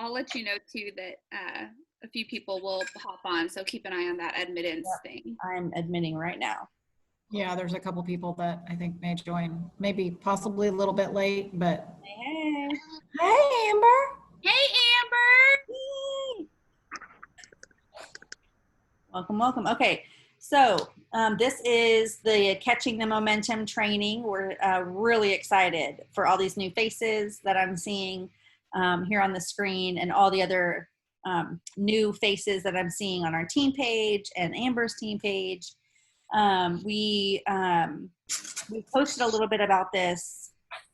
I'll let you know too that a few people will hop on, so keep an eye on that admittance thing. I'm admitting right now. Yeah, there's a couple people that I think may join, maybe possibly a little bit late, but. Hey. Hey, Amber. Hey, Amber. Welcome, welcome. Okay, so this is the Catching the Momentum training. We're really excited for all these new faces that I'm seeing here on the screen, and all the other new faces that I'm seeing on our team page and Amber's team page. We posted a little bit about this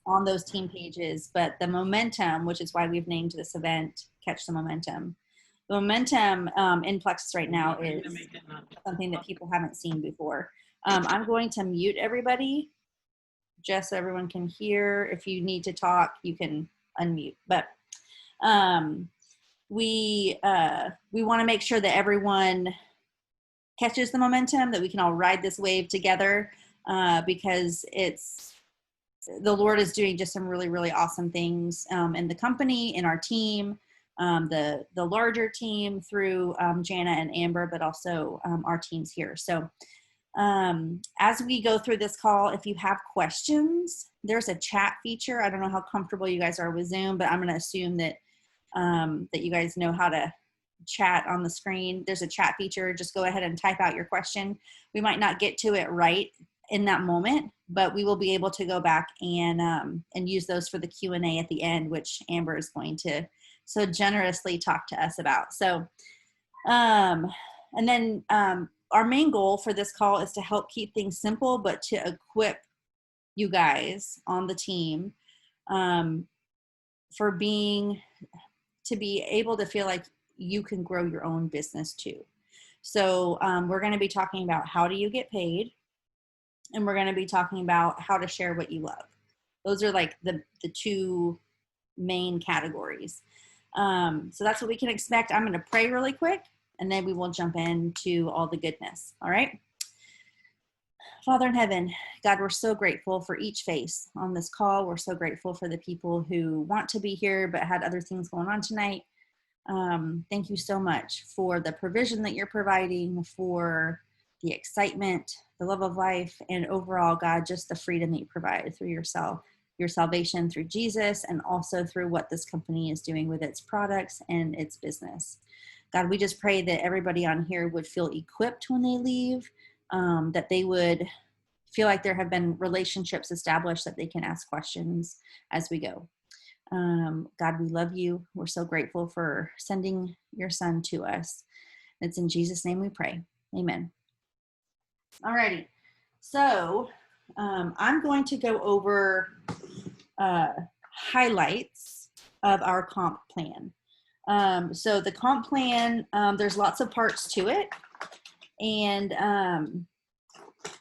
on those team pages, but the momentum, which is why we've named this event Catch the Momentum. The momentum in Plexus right now is something that people haven't seen before. I'm going to mute everybody just so everyone can hear. If you need to talk, you can unmute. But we want to make sure that everyone catches the momentum, that we can all ride this wave together, because the Lord is doing just some really, really awesome things in the company, in our team, the larger team through Jana and Amber, but also our teams here. So as we go through this call, if you have questions, there's a chat feature. I don't know how comfortable you guys are with Zoom, but I'm going to assume that that you guys know how to chat on the screen. There's a chat feature. Just go ahead and type out your question. We might not get to it right in that moment, but we will be able to go back and use those for the Q&A at the end, which Amber is going to so generously talk to us about. So, and then our main goal for this call is to help keep things simple, but to equip you guys on the team for to be able to feel like you can grow your own business too. So we're going to be talking about how do you get paid, and we're going to be talking about how to share what you love. Those are like the two main categories. So that's what we can expect. I'm going to pray really quick, and then we will jump into all the goodness. All right. Father in heaven, God, we're so grateful for each face on this call. We're so grateful for the people who want to be here but had other things going on tonight. Thank you so much for the provision that you're providing, for the excitement, the love of life, and overall, God, just the freedom that you provide through your salvation through Jesus, and also through what this company is doing with its products and its business. God, we just pray that everybody on here would feel equipped when they leave, that they would feel like there have been relationships established, that they can ask questions as we go. God, we love you. We're so grateful for sending your son to us. It's in Jesus' name we pray. Amen. All righty. So I'm going to go over highlights of our comp plan. So the comp plan, there's lots of parts to it. And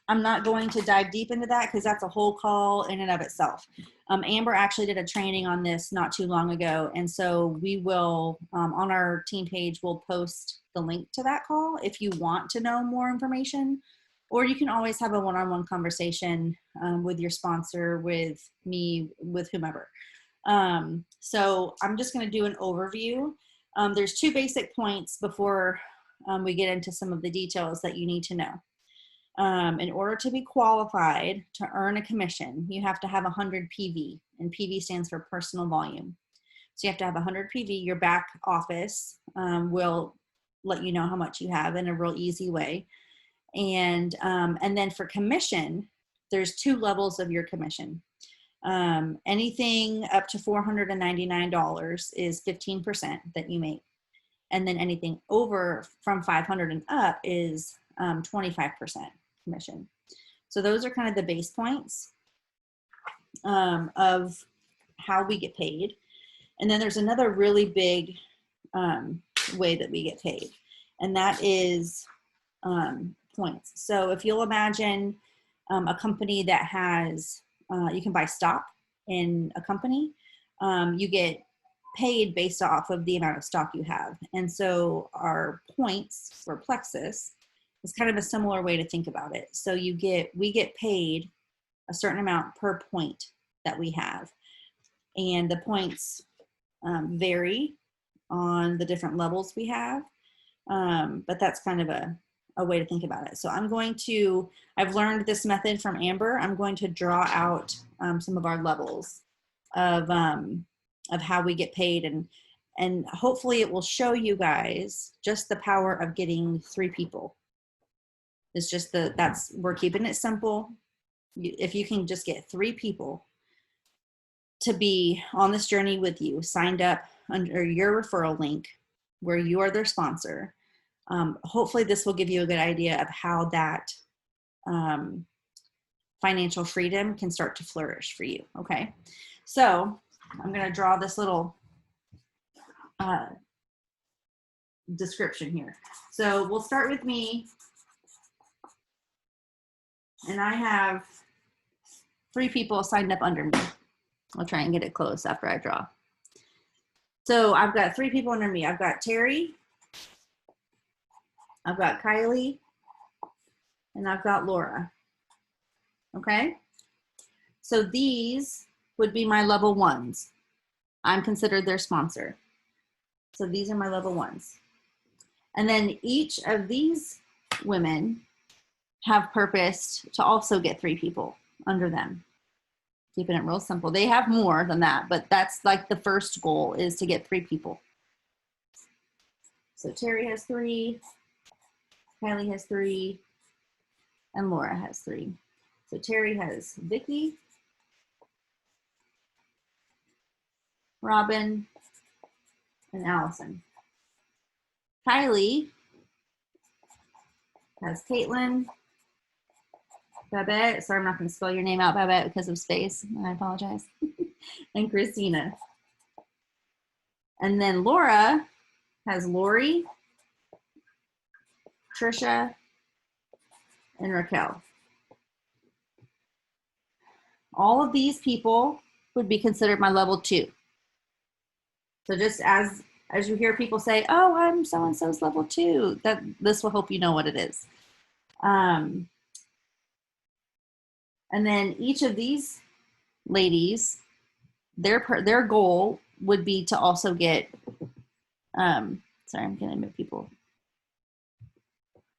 I'm not going to dive deep into that because that's a whole call in and of itself. Amber actually did a training on this not too long ago. And so we will, on our team page, we'll post the link to that call if you want to know more information. Or you can always have a one-on-one conversation with your sponsor, with me, with whomever. So I'm just going to do an overview. There's two basic points before we get into some of the details that you need to know. In order to be qualified to earn a commission, you have to have 100 PV, and PV stands for personal volume. So you have to have 100 PV. Your back office will let you know how much you have in a real easy way. And then for commission, there's two levels of your commission. Anything up to $499 is 15% that you make. And then anything over from 500 and up is 25% commission. So those are kind of the base points of how we get paid. And then there's another really big way that we get paid, and that is points. So if you'll imagine a company that has, you can buy stock in a company, you get paid based off of the amount of stock you have. And so our points for Plexus is kind of a similar way to think about it. So we get paid a certain amount per point that we have. And the points vary on the different levels we have. But that's kind of a way to think about it. So I've learned this method from Amber. I'm going to draw out some of our levels of how we get paid, and hopefully it will show you guys just the power of getting 3 people. It's just we're keeping it simple. If you can just get 3 people to be on this journey with you, signed up under your referral link where you are their sponsor, hopefully this will give you a good idea of how that financial freedom can start to flourish for you. Okay, so I'm going to draw this little description here. So we'll start with me, and I have 3 people signed up under me. I'll try and get it close after I draw. So I've got 3 people under me. I've got Terry, I've got Kylie, and I've got Laura. Okay, so these would be my level 1s. I'm considered their sponsor. So these are my level 1s. And then each of these women have purposed to also get 3 people under them. Keeping it real simple. They have more than that, but that's like the first goal, is to get 3 people. So Terry has 3, Kylie has 3, and Laura has 3. So Terry has Vicky, Robin, and Allison. Kylie has Caitlin, Babette. Sorry, I'm not going to spell your name out, Babette, because of space. I apologize. And Christina. And then Laura has Lori, Trisha, and Raquel. All of these people would be considered my level 2. So just as you hear people say, oh, I'm so-and-so's level 2, this will help you know what it is. And then each of these ladies, their goal would be to also get, sorry, I'm going to admit people,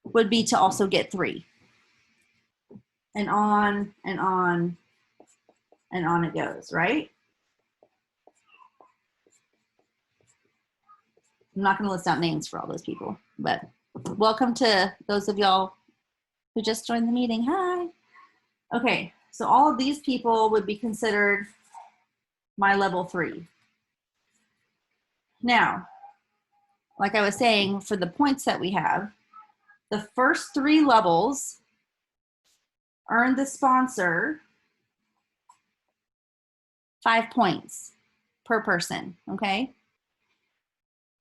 would be to also get 3. And on and on and on it goes, right? I'm not going to list out names for all those people, but welcome to those of y'all who just joined the meeting. Hi. Okay, so all of these people would be considered my level 3. Now, like I was saying, for the points that we have, the first 3 levels earn the sponsor 5 points per person, okay?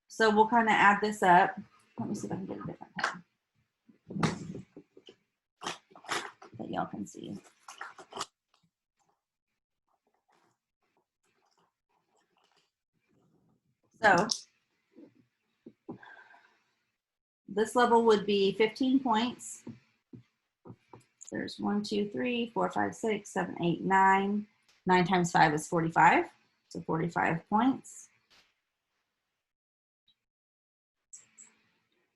So we'll kind of add this up. Let me see if I can get a different pen that y'all can see. So this level would be 15 points. There's 1, 2, 3, 4, 5, 6, 7, 8, 9. 9 times 5 is 45. So 45 points.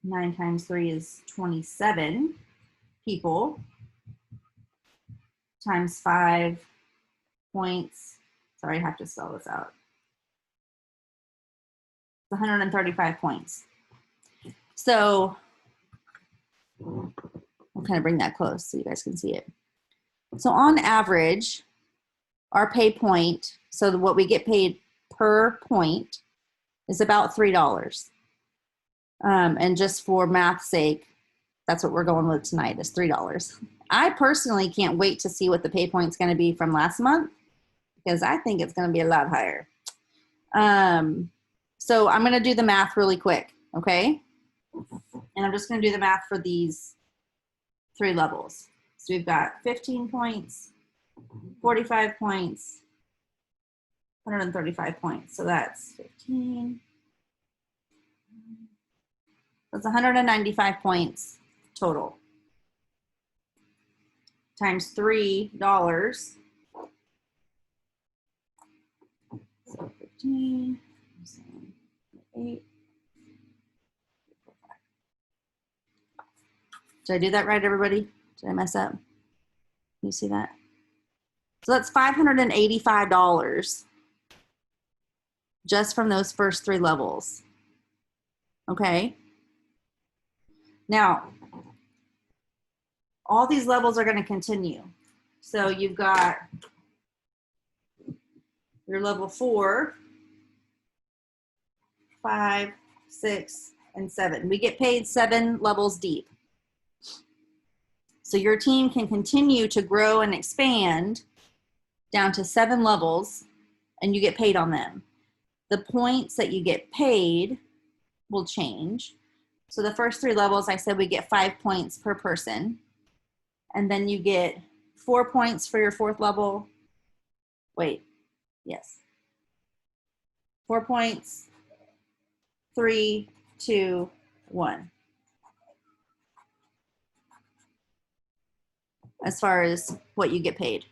9 times 3 is 27 people. Times 5 points. Sorry, I have to spell this out. It's 135 points. So I'll kind of bring that close so you guys can see it. So on average, our pay point, so what we get paid per point, is about $3. And just for math's sake, that's what we're going with tonight, is $3. I personally can't wait to see what the pay point's going to be from last month, because I think it's going to be a lot higher. So I'm going to do the math really quick, okay? And I'm just going to do the math for these 3 levels. So we've got 15 points, 45 points, 135 points. So that's 15. That's 195 points total. Times $3. So 15. 8. Did I do that right, everybody? Did I mess up? Can you see that? So that's $585 just from those first 3 levels. Okay. Now, all these levels are going to continue. So you've got your level 4, 5, 6, and 7. We get paid 7 levels deep. So your team can continue to grow and expand down to 7 levels, and you get paid on them. The points that you get paid will change. So the first 3 levels, I said we get 5 points per person. And then you get 4 points for your 4th level. Wait, yes. 4 points, 3, 2, 1. As far as what you get paid.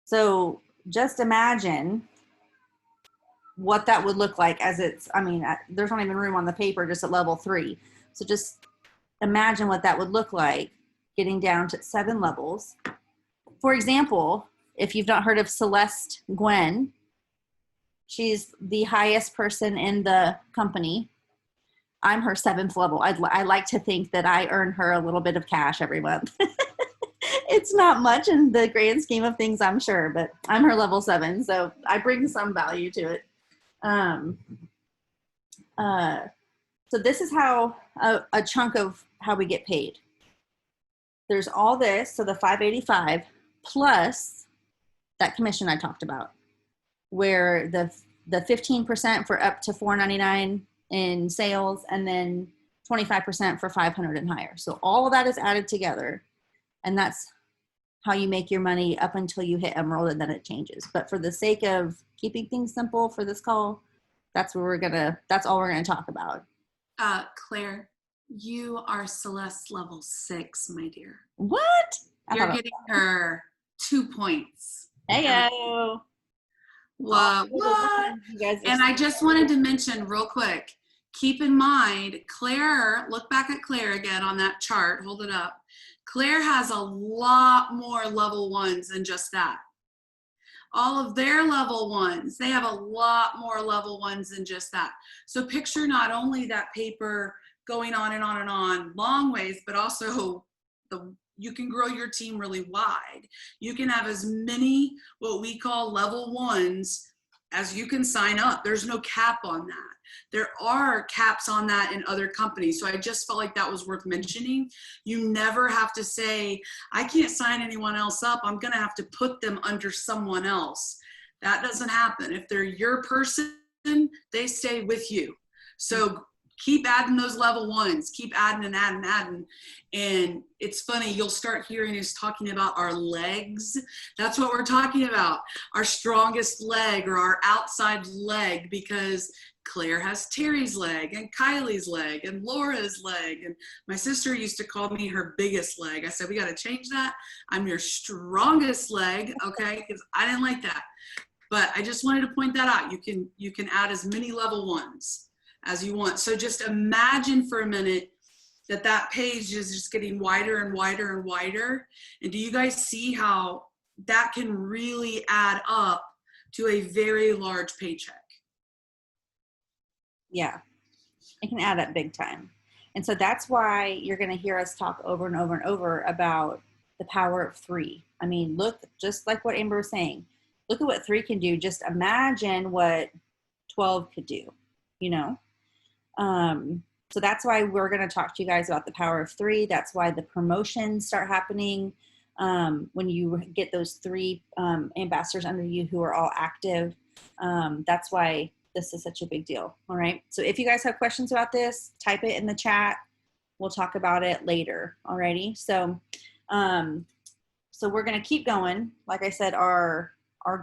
So just imagine what that would look like as it's, I mean, there's not even room on the paper just at level 3. So just imagine what that would look like getting down to 7 levels. For example, if you've not heard of Celeste Gwen, she's the highest person in the company. I'm her 7th level. I like to think that I earn her a little bit of cash every month. It's not much in the grand scheme of things, I'm sure, but I'm her level 7, so I bring some value to it. So this is how a chunk of how we get paid. There's all this, so the 585 plus that commission I talked about, where the 15% for up to $499 in sales, and then 25% for 500 and higher. So all of that is added together, and that's how you make your money up until you hit Emerald, and then it changes. But for the sake of keeping things simple for this call, that's all we're gonna talk about. Claire, you are Celeste level 6, my dear. What? You're getting her 2 points. Heyo. What? And I just wanted to mention real quick, keep in mind, Claire, look back at Claire again on that chart, hold it up. Claire has a lot more level 1s than just that. All of their level 1s, they have a lot more level 1s than just that. So picture not only that paper going on and on and on long ways, but also you can grow your team really wide. You can have as many what we call level 1s as you can sign up. There's no cap on that. There are caps on that in other companies. So I just felt like that was worth mentioning. You never have to say, I can't sign anyone else up. I'm going to have to put them under someone else. That doesn't happen. If they're your person, they stay with you. So keep adding those level 1s, keep adding and adding and adding. And it's funny, you'll start hearing us talking about our legs. That's what we're talking about, our strongest leg or our outside leg, because Claire has Terry's leg and Kylie's leg and Laura's leg. And my sister used to call me her biggest leg. I said, we got to change that. I'm your strongest leg, okay? Because I didn't like that. But I just wanted to point that out. You can add as many level 1s as you want. So just imagine for a minute that page is just getting wider and wider and wider. And do you guys see how that can really add up to a very large paycheck? Yeah, it can add up big time. And so that's why you're going to hear us talk over and over and over about the power of 3. I mean, look, just like what Amber was saying, look at what 3 can do. Just imagine what 12 could do, you know? So that's why we're going to talk to you guys about the power of 3. That's why the promotions start happening when you get those 3 ambassadors under you who are all active. That's why this is such a big deal. All right. So if you guys have questions about this, type it in the chat. We'll talk about it later. Alrighty. So, so we're going to keep going. Like I said, our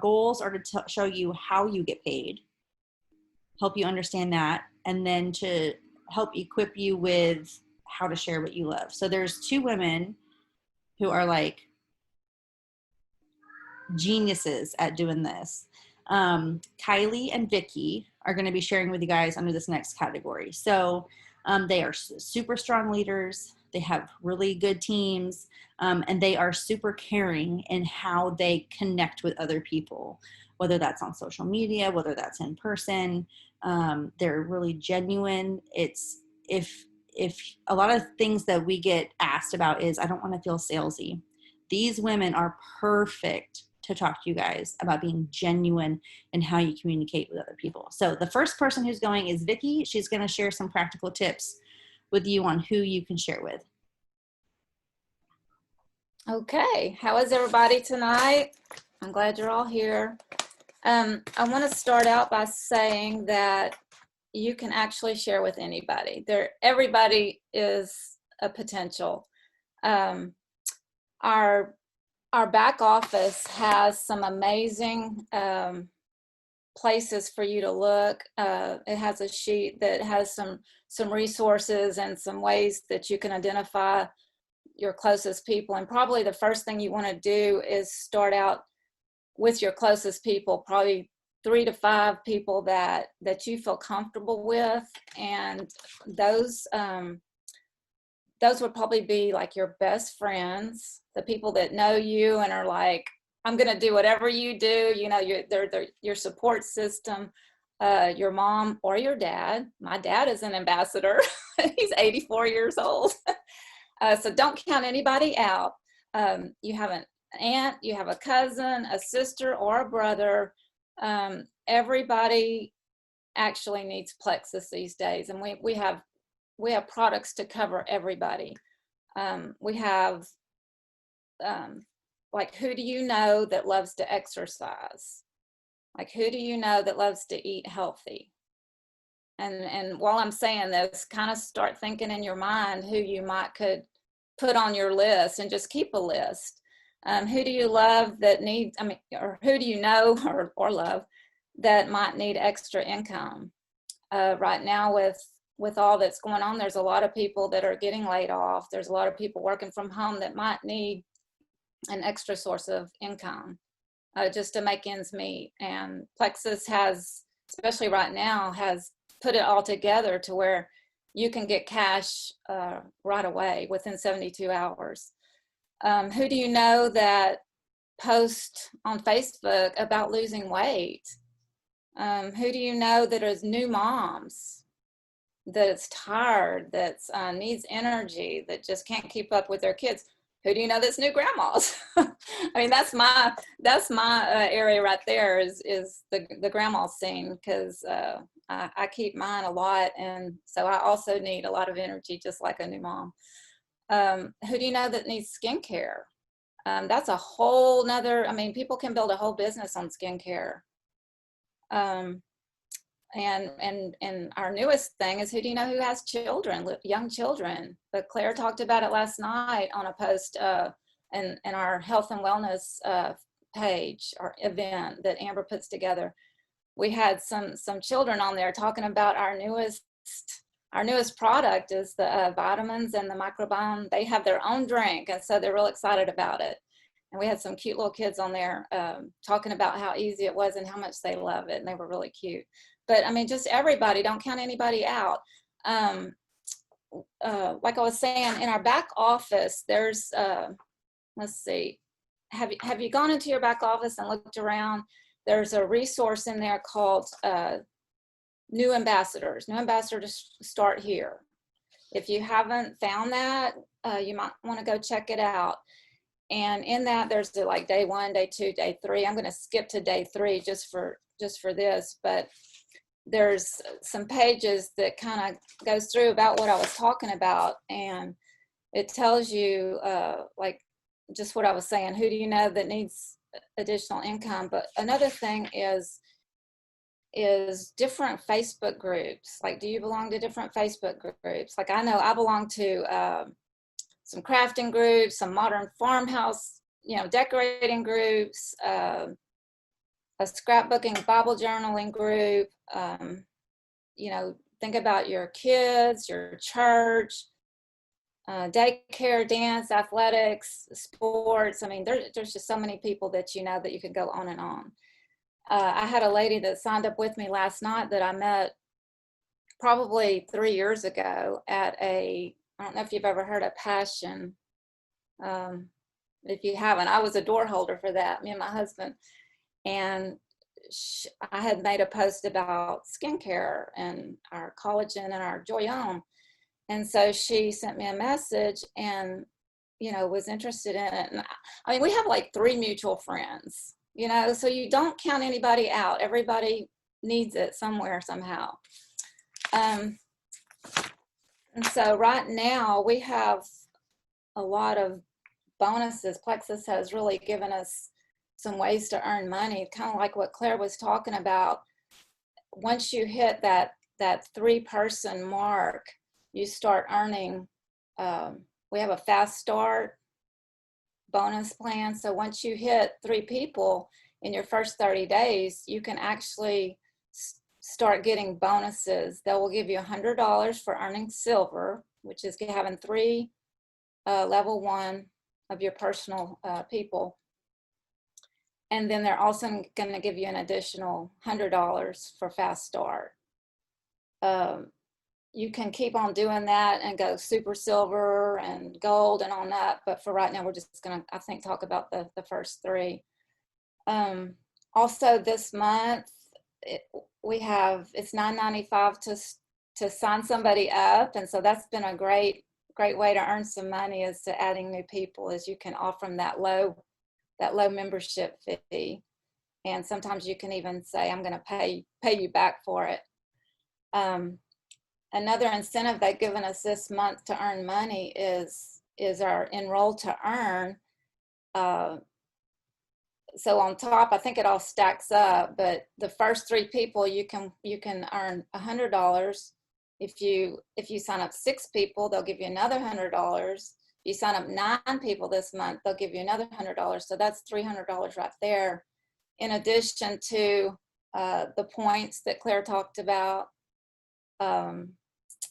goals are to show you how you get paid, help you understand that, and then to help equip you with how to share what you love. So there's 2 women who are like geniuses at doing this. Kylie and Vicky are going to be sharing with you guys under this next category. So they are super strong leaders. They have really good teams, and they are super caring in how they connect with other people, whether that's on social media, whether that's in person. They're really genuine. It's if a lot of things that we get asked about is, I don't want to feel salesy. These women are perfect to talk to you guys about being genuine in how you communicate with other people. So the first person who's going is Vicki. She's going to share some practical tips with you on who you can share with. Okay, how is everybody tonight? I'm glad you're all here. I want to start out by saying that you can actually share with anybody. Everybody is a potential. Our back office has some amazing places for you to look. It has a sheet that has some resources and some ways that you can identify your closest people. And probably the first thing you want to do is start out with your closest people, probably 3 to 5 people that you feel comfortable with. And those would probably be like your best friends, the people that know you and are like, I'm going to do whatever you do. You know, they're your support system, your mom or your dad. My dad is an ambassador. He's 84 years old. So don't count anybody out. You have an aunt, you have a cousin, a sister, or a brother. Everybody actually needs Plexus these days. And we have products to cover everybody. We have, like, who do you know that loves to exercise? Like, who do you know that loves to eat healthy? And while I'm saying this, kind of start thinking in your mind who you could put on your list, and just keep a list. Who do you love that needs, or who do you know or love that might need extra income? Right now with all that's going on, there's a lot of people that are getting laid off. There's a lot of people working from home that might need an extra source of income just to make ends meet. And Plexus has, especially right now, has put it all together to where you can get cash right away within 72 hours. Who do you know that post on Facebook about losing weight? Who do you know that is new moms, that's tired, that needs energy, that just can't keep up with their kids? Who do you know that's new grandmas? I mean, that's my area right there is the grandma scene, because I keep mine a lot, and so I also need a lot of energy, just like a new mom. Who do you know that needs skincare? That's a whole nother, people can build a whole business on skincare. And our newest thing is, who do you know who has children, young children? But Claire talked about it last night on a post in our health and wellness page or event that Amber puts together. We had some children on there talking about our newest product is the vitamins and the microbiome. They have their own drink, and so they're real excited about it. And we had some cute little kids on there talking about how easy it was and how much they love it, and they were really cute. But just everybody, don't count anybody out. Like I was saying, in our back office, there's, let's see, have you gone into your back office and looked around? There's a resource in there called New Ambassadors. New Ambassadors start here. If you haven't found that, you might want to go check it out. And in that, there's like day 1, day 2, day 3. I'm going to skip to day 3 just for this, but there's some pages that kind of goes through about what I was talking about, and it tells you like just what I was saying. Who do you know that needs additional income? But another thing is different Facebook groups. Like, do you belong to different Facebook groups? Like, I know I belong to some crafting groups, some modern farmhouse, decorating groups, a scrapbooking, Bible journaling group. Think about your kids, your church, daycare, dance, athletics, sports. There's just so many people that that you can go on and on. I had a lady that signed up with me last night that I met probably 3 years ago at I don't know if you've ever heard of Passion. If you haven't, I was a door holder for that, me and my husband. And I had made a post about skincare and our collagen and our Joyome. And so she sent me a message and, was interested in it. And I mean, we have like 3 mutual friends, so you don't count anybody out. Everybody needs it somewhere, somehow. And so right now we have a lot of bonuses. Plexus has really given us some ways to earn money, kind of like what Claire was talking about. Once you hit that 3-person mark, you start earning. We have a fast start bonus plan. So once you hit 3 people in your first 30 days, you can actually start getting bonuses. They will give you $100 for earning silver, which is having 3 level 1 of your personal people. And then they're also going to give you an additional $100 for fast start. You can keep on doing that and go super silver and gold and on up. But for right now, we're just going to, I think, talk about the first 3. Also this month, it's $9.95 to sign somebody up. And so that's been a great way to earn some money, is to adding new people, is you can offer them that low membership fee. And sometimes you can even say, I'm going to pay you back for it. Another incentive they've given us this month to earn money is our enroll to earn. So on top, I think it all stacks up, but the first 3 people you can earn $100. If you sign up 6 people, they'll give you another $100. If you sign up 9 people this month, they'll give you another $100. So that's $300 right there, in addition to the points that Claire talked about.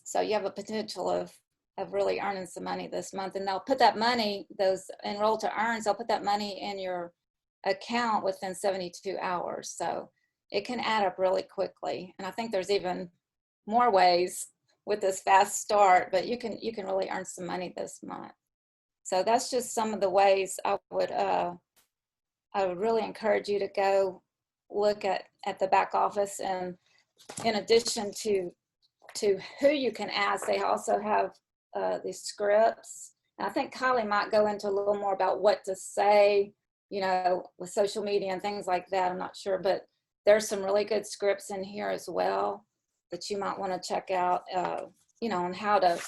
So you have a potential of really earning some money this month, and they'll put that money, those enroll to earns, they'll put that money in your account within 72 hours. So it can add up really quickly. And I think there's even more ways with this fast start, but you can really earn some money this month. So that's just some of the ways I would really encourage you to go look at the back office. And in addition to who you can ask, they also have these scripts. And I think Kylie might go into a little more about what to say, with social media and things like that. I'm not sure, but there's some really good scripts in here as well that you might want to check out, on how to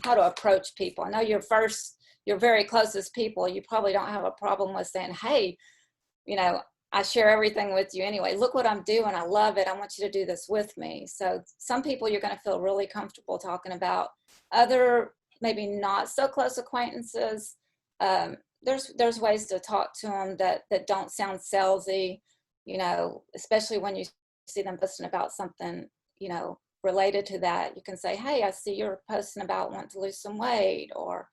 approach people. I know your very closest people, you probably don't have a problem with saying, hey, I share everything with you anyway. Look what I'm doing. I love it. I want you to do this with me. So some people you're going to feel really comfortable talking about. Other, maybe not so close acquaintances, there's ways to talk to them that don't sound salesy, especially when you see them posting about something, related to that. You can say, hey, I see you're posting about wanting to lose some weight, or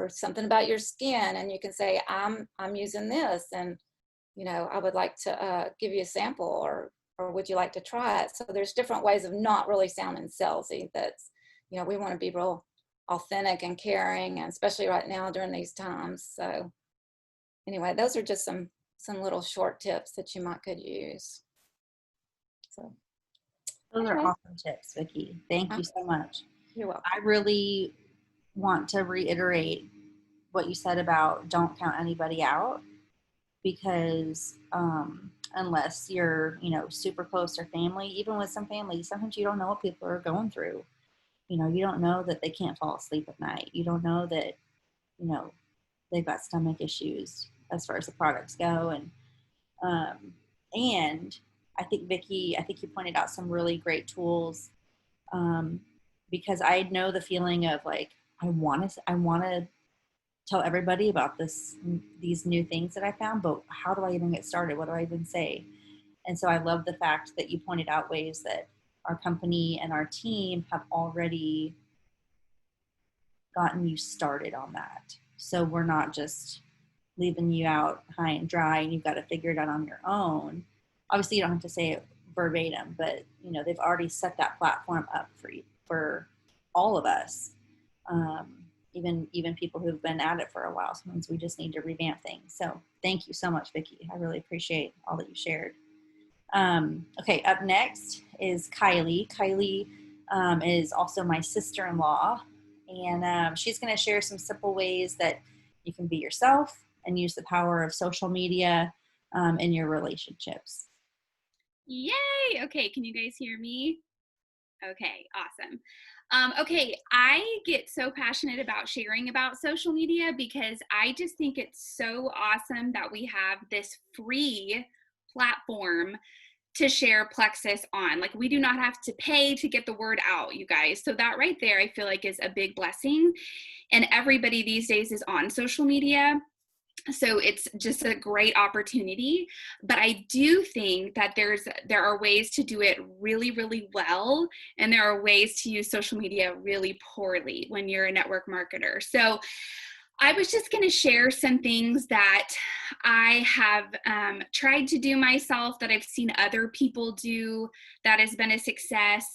something about your skin. And you can say, I'm using this, and, I would like to give you a sample, or would you like to try it? So there's different ways of not really sounding salesy. That's, we want to be real authentic and caring, and especially right now during these times. So anyway, those are just some little short tips that you could use. So those are awesome tips, Vicki. Thank you so much. You're welcome. I really want to reiterate what you said about don't count anybody out, because unless you're, super close or family, even with some family, sometimes you don't know what people are going through. You don't know that they can't fall asleep at night. You don't know that, they've got stomach issues as far as the products go. And I think, Vicki, you pointed out some really great tools, because I know the feeling of like, I want to tell everybody about these new things that I found, but how do I even get started? What do I even say? And so I love the fact that you pointed out ways that our company and our team have already gotten you started on that. So we're not just leaving you out high and dry and you've got to figure it out on your own. obviously you don't have to say it verbatim, but they've already set that platform up for all of us. Even people who've been at it for a while. Sometimes we just need to revamp things. So thank you so much, Vicki. I really appreciate all that you shared. Okay, up next is Kylie. Kylie is also my sister-in-law, and she's going to share some simple ways that you can be yourself and use the power of social media in your relationships. Yay! Okay, can you guys hear me? Okay, awesome. Okay, I get so passionate about sharing about social media because I just think it's so awesome that we have this free platform to share Plexus on. Like, we do not have to pay to get the word out, you guys. So that right there, I feel like is a big blessing. And everybody these days is on social media. So it's just a great opportunity. But I do think that there are ways to do it really, really well. And there are ways to use social media really poorly when you're a network marketer. So I was just going to share some things that I have tried to do myself, that I've seen other people do, that has been a success.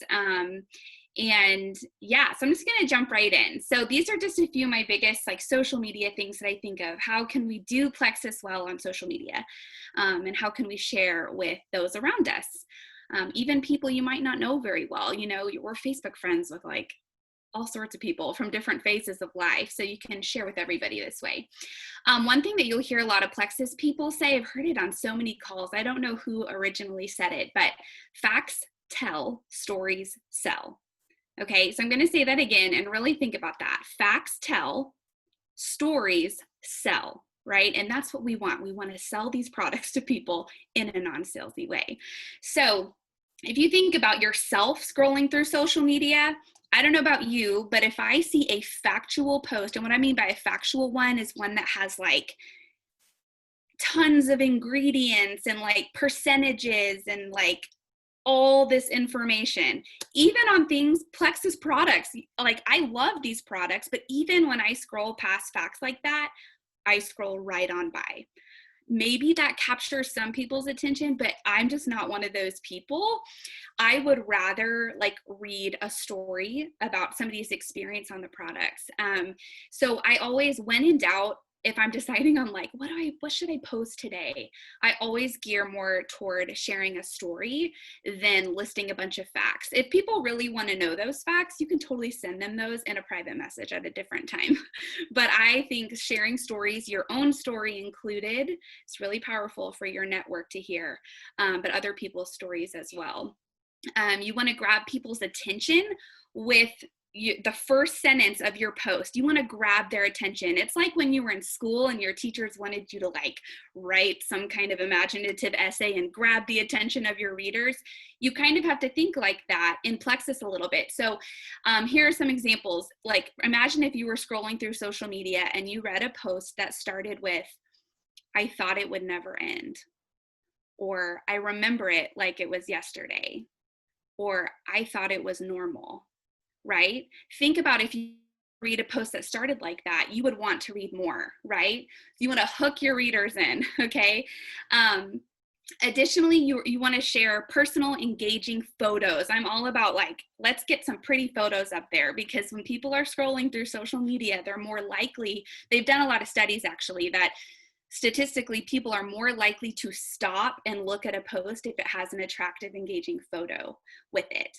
And yeah, so I'm just going to jump right in. So these are just a few of my biggest social media things that I think of. How can we do Plexus well on social media? And how can we share with those around us? Even people you might not know very well. We're Facebook friends with all sorts of people from different phases of life. So you can share with everybody this way. One thing that you'll hear a lot of Plexus people say, I've heard it on so many calls. I don't know who originally said it, but facts tell, stories sell. Okay, so I'm going to say that again and really think about that. Facts tell, stories sell, right? And that's what we want. We want to sell these products to people in a non-salesy way. So if you think about yourself scrolling through social media, I don't know about you, but if I see a factual post, and what I mean by a factual one is one that has tons of ingredients and percentages and all this information, even on things, Plexus products, I love these products, but even when I scroll past facts like that, I scroll right on by. Maybe that captures some people's attention, but I'm just not one of those people. I would rather read a story about somebody's experience on the products. So I always, when in doubt, if I'm deciding on what should I post today, I always gear more toward sharing a story than listing a bunch of facts. If people really want to know those facts, you can totally send them those in a private message at a different time. But I think sharing stories, your own story included, it's really powerful for your network to hear, but other people's stories as well. You want to grab people's attention with the first sentence of your post. You want to grab their attention. It's like when you were in school and your teachers wanted you to write some kind of imaginative essay and grab the attention of your readers. You kind of have to think like that in Plexus a little bit. So here are some examples. Imagine if you were scrolling through social media and you read a post that started with, I thought it would never end, or I remember it like it was yesterday, or I thought it was normal. Right? Think about if you read a post that started like that, you would want to read more, right? You want to hook your readers in, okay? Additionally, you want to share personal, engaging photos. I'm all about let's get some pretty photos up there, because when people are scrolling through social media, they're more likely, they've done a lot of studies actually, that statistically people are more likely to stop and look at a post if it has an attractive, engaging photo with it.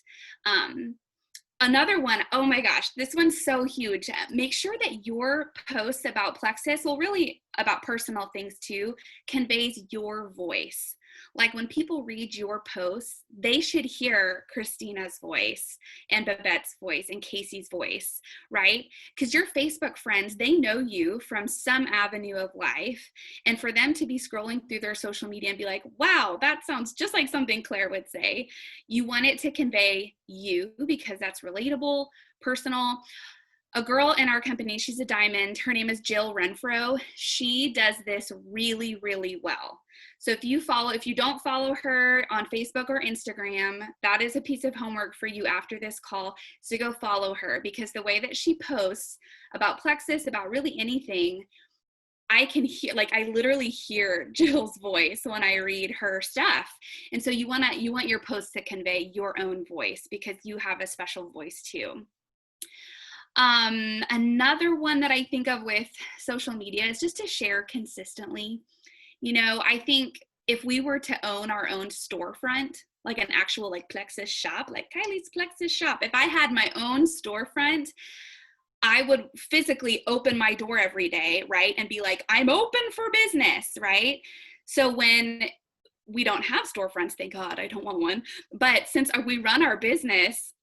Another one, oh my gosh, this one's so huge. Make sure that your posts about Plexus, well, really about personal things too, conveys your voice. When people read your posts, they should hear Christina's voice and Babette's voice and Casey's voice, right? Because your Facebook friends, they know you from some avenue of life. And for them to be scrolling through their social media and be like, wow, that sounds just like something Claire would say. You want it to convey you, because that's relatable, personal. A girl in our company, she's a diamond. Her name is Jill Renfro. She does this really, really well. So if you don't follow her on Facebook or Instagram, that is a piece of homework for you after this call, so go follow her, because the way that she posts about Plexus, about really anything, I can hear, like, I literally hear Jill's voice when I read her stuff. And so you want your posts to convey your own voice because you have a special voice too. Another one that I think of with social media is just to share consistently. You know, I think if we were to own our own storefront, like an actual like Plexus shop, like Kylie's Plexus shop, if I had my own storefront, I would physically open my door every day, right? And be like, I'm open for business, right? So when we don't have storefronts, thank God, I don't want one. But since we run our business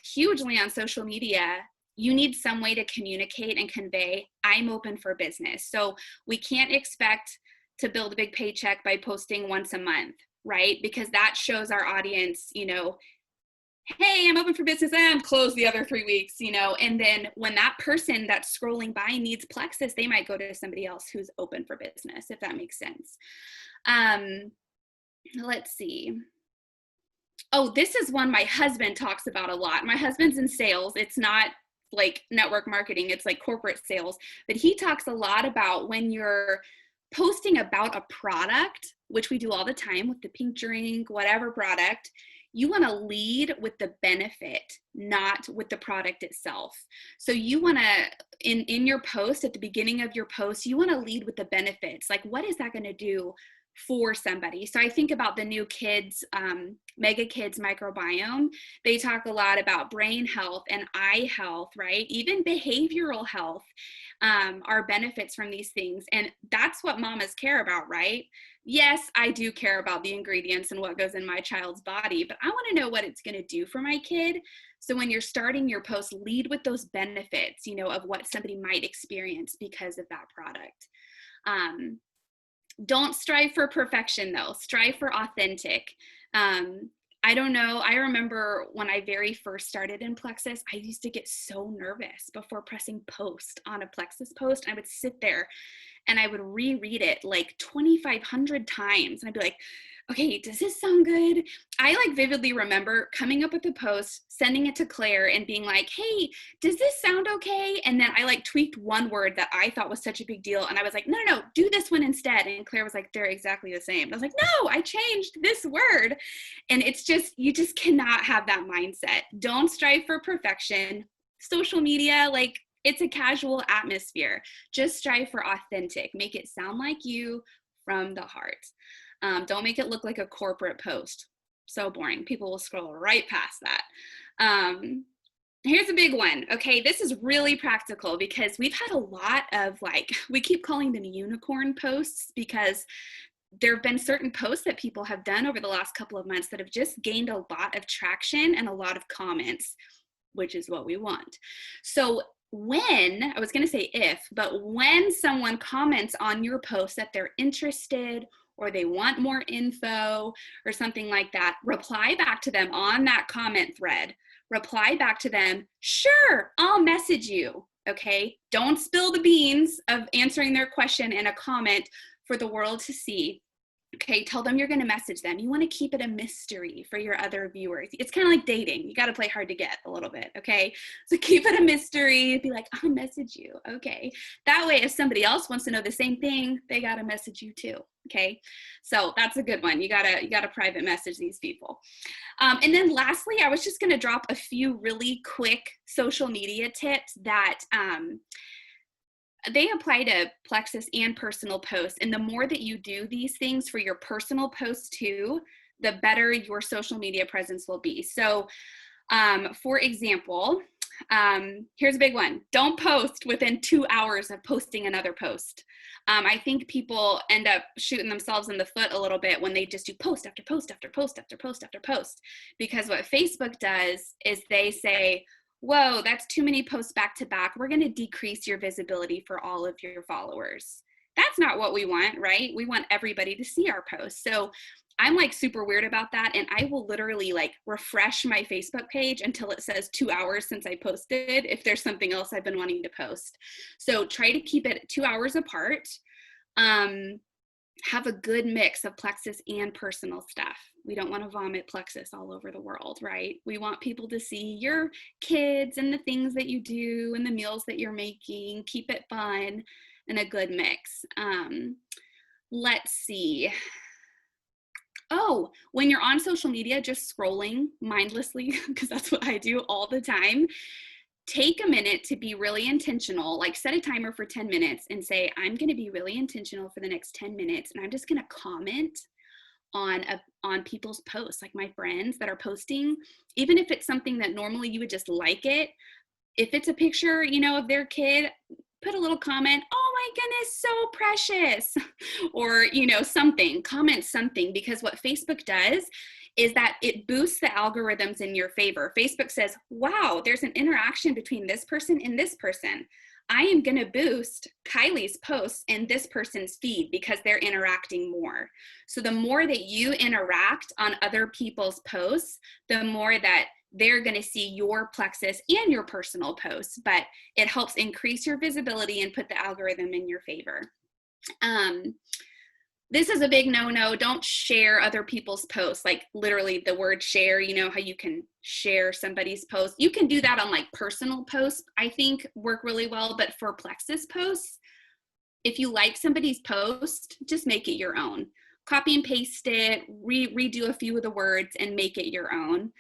hugely on social media, you need some way to communicate and convey, I'm open for business. So we can't expect to build a big paycheck by posting once a month, right? Because that shows our audience, you know, hey, I'm open for business, and I'm closed the other 3 weeks, you know, and then when that person that's scrolling by needs Plexus, they might go to somebody else who's open for business, if that makes sense. Let's see. Oh, this is one my husband talks about a lot. My husband's in sales. It's not like network marketing, it's like corporate sales, but he talks a lot about when you're posting about a product, which we do all the time with the pink drink, whatever product, you want to lead with the benefit, not with the product itself. So you want to, in your post, at the beginning of your post, you want to lead with the benefits. Like, what is that going to do for somebody? So I think about the new kids, Mega Kids microbiome. They talk a lot about brain health and eye health, right? Even behavioral health are benefits from these things. And that's what mamas care about, right? Yes, I do care about the ingredients and what goes in my child's body, but I want to know what it's going to do for my kid. So when you're starting your post, lead with those benefits, you know, of what somebody might experience because of that product. Don't strive for perfection though, strive for authentic. I don't know, I remember when I very first started in Plexus, I used to get so nervous before pressing post on a Plexus post. I would sit there and I would reread it like 2,500 times. And I'd be like, okay, does this sound good? I like vividly remember coming up with a post, sending it to Claire and being like, hey, does this sound okay? And then I like tweaked one word that I thought was such a big deal. And I was like, no, do this one instead. And Claire was like, they're exactly the same. And I was like, no, I changed this word. And it's just, you just cannot have that mindset. Don't strive for perfection. Social media, like, it's a casual atmosphere. Just strive for authentic. Make it sound like you from the heart. Don't make it look like a corporate post. So boring. People will scroll right past that. Here's a big one. Okay, this is really practical because we've had a lot of, like, we keep calling them unicorn posts because there have been certain posts that people have done over the last couple of months that have just gained a lot of traction and a lot of comments, which is what we want. So when, I was going to say if, but when someone comments on your post that they're interested or they want more info or something like that, reply back to them on that comment thread. Reply back to them, sure, I'll message you, okay? Don't spill the beans of answering their question in a comment for the world to see. Okay, tell them you're going to message them. You want to keep it a mystery for your other viewers. It's kind of like dating. You got to play hard to get a little bit, okay? So keep it a mystery. Be like, I'll message you, okay? That way, if somebody else wants to know the same thing, they got to message you too, okay? So that's a good one. You got to private message these people. And then lastly, I was just going to drop a few really quick social media tips that they apply to Plexus and personal posts. And the more that you do these things for your personal posts too, the better your social media presence will be. So for example, here's a big one. Don't post within 2 hours of posting another post. I think people end up shooting themselves in the foot a little bit when they just do post after post after post after post after post. Because what Facebook does is they say, whoa, that's too many posts back to back. We're going to decrease your visibility for all of your followers. That's not what we want, right? We want everybody to see our posts. So I'm like super weird about that. And I will literally like refresh my Facebook page until it says 2 hours since I posted, if there's something else I've been wanting to post. So try to keep it 2 hours apart. Have a good mix of Plexus and personal stuff. We don't want to vomit Plexus all over the world, right? We want people to see your kids and the things that you do and the meals that you're making. Keep it fun. and a good mix. Let's see. Oh, when you're on social media, just scrolling mindlessly, because that's what I do all the time, take a minute to be really intentional, like set a timer for 10 minutes and say, I'm going to be really intentional for the next 10 minutes. And I'm just going to comment on people's posts, like my friends that are posting, even if it's something that normally you would just like it. If it's a picture, you know, of their kid, put a little comment, oh my goodness, so precious, or, you know, something, comment something, because what Facebook does is that it boosts the algorithms in your favor. Facebook says, wow, there's an interaction between this person and this person. I am going to boost Kylie's posts in this person's feed because they're interacting more. So the more that you interact on other people's posts, the more that they're going to see your plexus and your personal posts, but it helps increase your visibility and put the algorithm in your favor. This is a big no-no. Don't share other people's posts, like literally the word share. You know how you can share somebody's post? You can do that on like personal posts, I think work really well, but for plexus posts, if you like somebody's post, just make it your own. Copy and paste it, redo a few of the words and make it your own.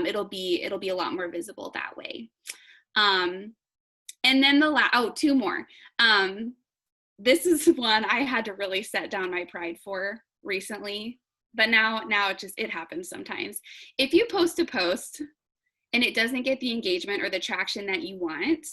It'll be a lot more visible that way. And then two more. This is one I had to really set down my pride for recently, but now it happens sometimes. If you post a post and it doesn't get the engagement or the traction that you want,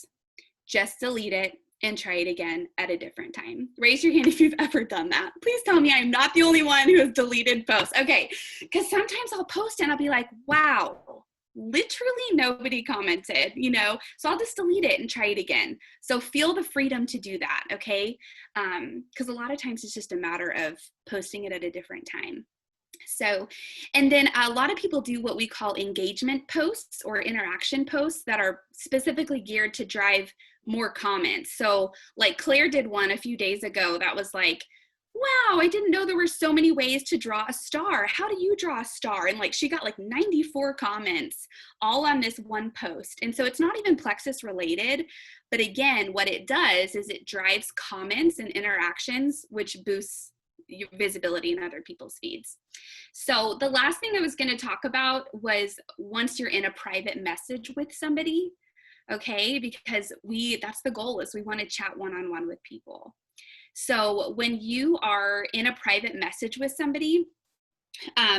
just delete it and try it again at a different time. Raise your hand if you've ever done that. Please tell me I'm not the only one who has deleted posts. Okay, because sometimes I'll post and I'll be like, wow, literally nobody commented, you know, so I'll just delete it and try it again. So feel the freedom to do that, okay? Because a lot of times it's just a matter of posting it at a different time. So, and then a lot of people do what we call engagement posts or interaction posts that are specifically geared to drive more comments. So like Claire did one a few days ago that was like, wow, I didn't know there were so many ways to draw a star. How do you draw a star? And like she got like 94 comments all on this one post. And so it's not even plexus related, but again, what it does is it drives comments and interactions, which boosts your visibility in other people's feeds. So the last thing I was going to talk about was once you're in a private message with somebody, okay, because that's the goal, is we want to chat one-on-one with people. So when you are in a private message with somebody,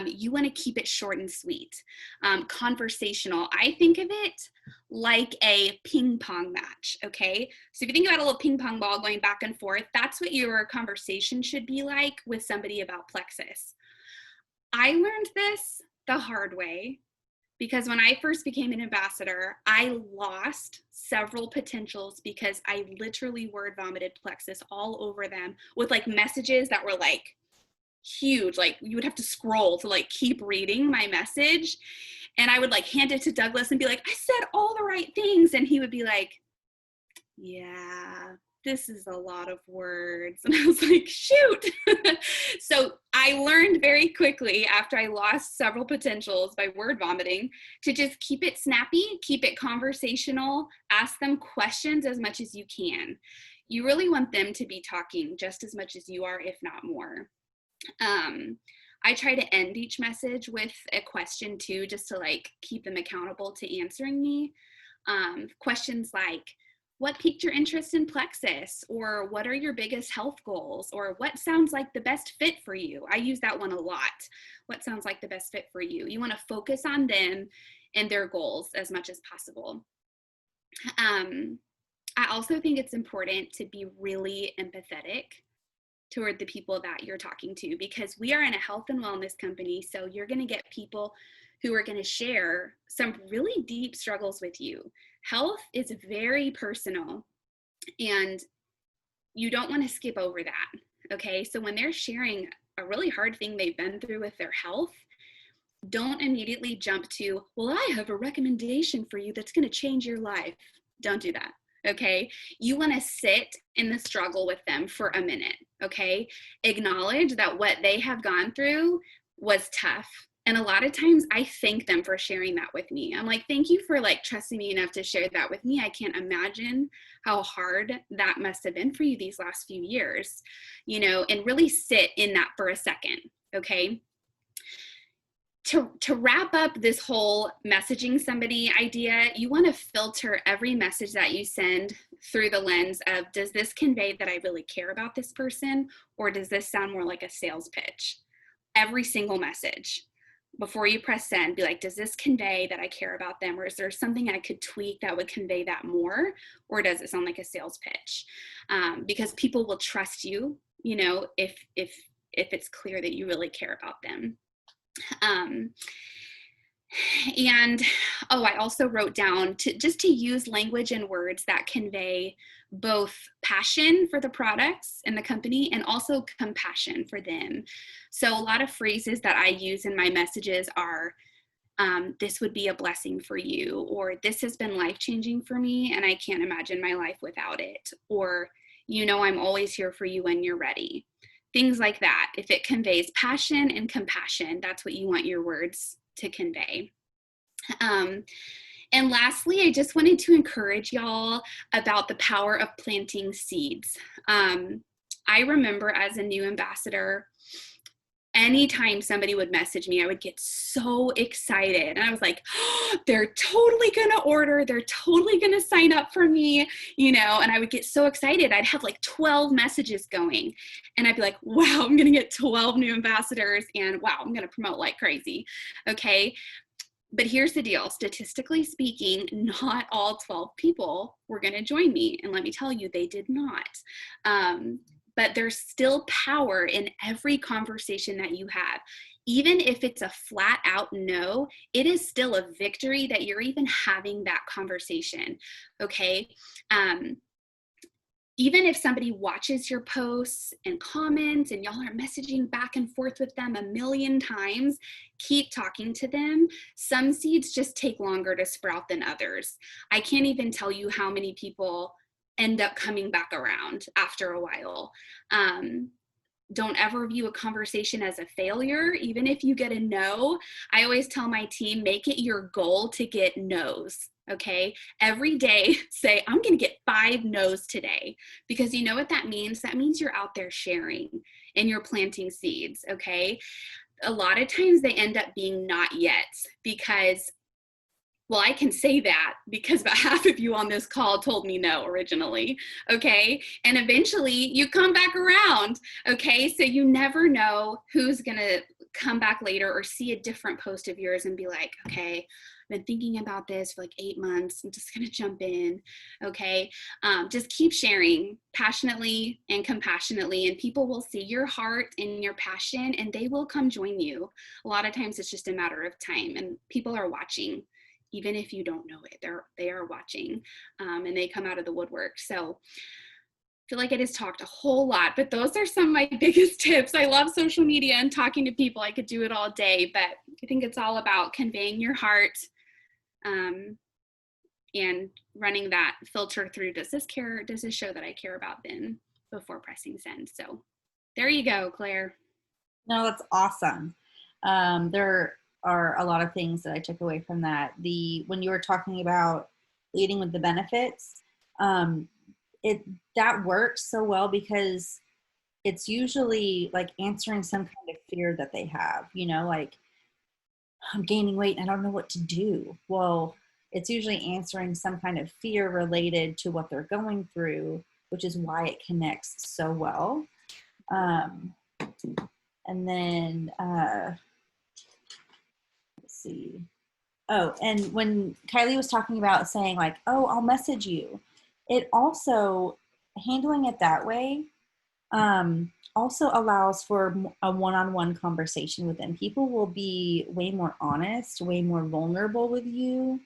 you want to keep it short and sweet, conversational. I think of it like a ping pong match, okay? So if you think about a little ping pong ball going back and forth, that's what your conversation should be like with somebody about plexus. I learned this the hard way because when I first became an ambassador, I lost several potentials because I literally word vomited plexus all over them with like messages that were like huge, like you would have to scroll to like keep reading my message. And I would like hand it to Douglas and be like, I said all the right things. And he would be like, yeah, this is a lot of words. And I was like, shoot. So I learned very quickly after I lost several potentials by word vomiting to just keep it snappy, keep it conversational, ask them questions as much as you can. You really want them to be talking just as much as you are, if not more. I try to end each message with a question too, just to like keep them accountable to answering me. Questions like, what piqued your interest in plexus? Or what are your biggest health goals? Or what sounds like the best fit for you? I use that one a lot. What sounds like the best fit for you? You want to focus on them and their goals as much as possible. I also think it's important to be really empathetic toward the people that you're talking to, because we are in a health and wellness company. So you're going to get people who are going to share some really deep struggles with you. Health is very personal and you don't want to skip over that. Okay. So when they're sharing a really hard thing they've been through with their health, don't immediately jump to, well, I have a recommendation for you that's going to change your life. Don't do that. Okay. You want to sit in the struggle with them for a minute. Okay. Acknowledge that what they have gone through was tough And a lot of times I thank them for sharing that with me. I'm like, thank you for like trusting me enough to share that with me. I can't imagine how hard that must have been for you these last few years, you know, and really sit in that for a second. Okay. To wrap up this whole messaging somebody idea, you want to filter every message that you send through the lens of, does this convey that I really care about this person, or does this sound more like a sales pitch? Every single message. Before you press send, be like, does this convey that I care about them, or is there something I could tweak that would convey that more, or does it sound like a sales pitch? Because people will trust you, you know, if it's clear that you really care about them. And I also wrote down to use language and words that convey both passion for the products and the company and also compassion for them. So a lot of phrases that I use in my messages are, this would be a blessing for you, or this has been life-changing for me and I can't imagine my life without it, or, you know, I'm always here for you when you're ready. Things like that. If it conveys passion and compassion, that's what you want your words to convey. And lastly, I just wanted to encourage y'all about the power of planting seeds. I remember as a new ambassador, anytime somebody would message me, I would get so excited. And I was like, oh, they're totally going to order. They're totally going to sign up for me, you know, and I would get so excited. I'd have like 12 messages going and I'd be like, wow, I'm going to get 12 new ambassadors and wow, I'm going to promote like crazy. Okay. But here's the deal. Statistically speaking, not all 12 people were going to join me. And let me tell you, they did not. But there's still power in every conversation that you have. Even if it's a flat out no, it is still a victory that you're even having that conversation, okay? Even if somebody watches your posts and comments and y'all are messaging back and forth with them a million times, keep talking to them. Some seeds just take longer to sprout than others. I can't even tell you how many people end up coming back around after a while. Don't ever view a conversation as a failure. Even if you get a no, I always tell my team, make it your goal to get no's, okay? Every day say, I'm gonna get 5 no's today, because you know what that means? That means you're out there sharing and you're planting seeds, okay? A lot of times they end up being not yet, because well, I can say that because about half of you on this call told me no originally, okay? And eventually you come back around, okay? So you never know who's gonna come back later or see a different post of yours and be like, okay, I've been thinking about this for like 8 months. I'm just gonna jump in, okay? Just keep sharing passionately and compassionately, and people will see your heart and your passion and they will come join you. A lot of times it's just a matter of time, and people are watching. Even if you don't know it, they are watching, and they come out of the woodwork. So I feel like I just talked a whole lot, but those are some of my biggest tips. I love social media and talking to people. I could do it all day, but I think it's all about conveying your heart, and running that filter through, does this show that I care about them, before pressing send. So there you go, Claire. No, that's awesome. There are a lot of things that I took away from that. When you were talking about leading with the benefits, that works so well because it's usually like answering some kind of fear that they have, you know, like, I'm gaining weight and I don't know what to do. Well, it's usually answering some kind of fear related to what they're going through, which is why it connects so well. And then, see. Oh, and when Kylie was talking about saying like, oh, I'll message you, it also, handling it that way, also allows for a one-on-one conversation with them. People will be way more honest, way more vulnerable with you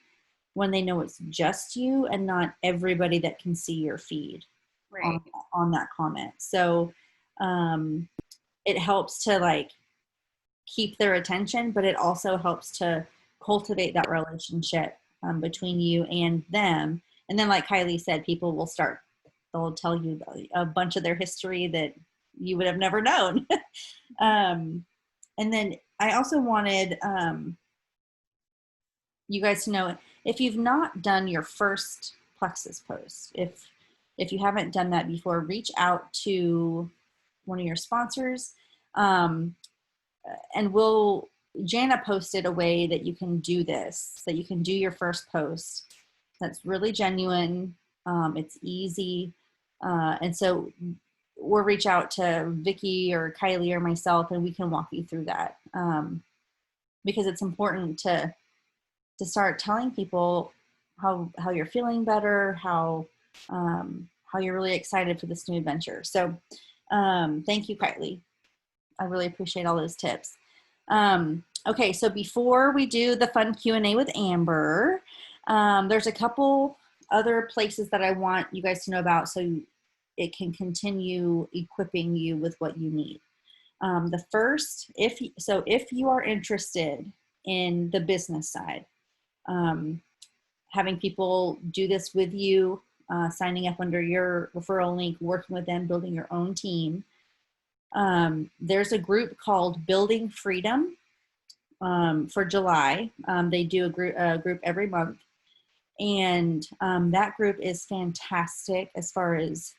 when they know it's just you and not everybody that can see your feed Right. on that comment. So it helps to like keep their attention, but it also helps to cultivate that relationship between you and them. And then like Kylie said, people will they'll tell you a bunch of their history that you would have never known. And then I also wanted you guys to know, if you've not done your first Plexus post, if you haven't done that before, reach out to one of your sponsors, and Jana posted a way that you can do this, that you can do your first post. That's really genuine. It's easy. And so we'll reach out to Vicky or Kylie or myself, and we can walk you through that. Because it's important to start telling people how you're feeling better, how you're really excited for this new adventure. So thank you, Kylie. I really appreciate all those tips. Okay, so before we do the fun Q&A with Amber, there's a couple other places that I want you guys to know about so it can continue equipping you with what you need. The first, if you are interested in the business side, having people do this with you, signing up under your referral link, working with them, building your own team. There's a group called Building Freedom for July. They do a group every month. And that group is fantastic as far as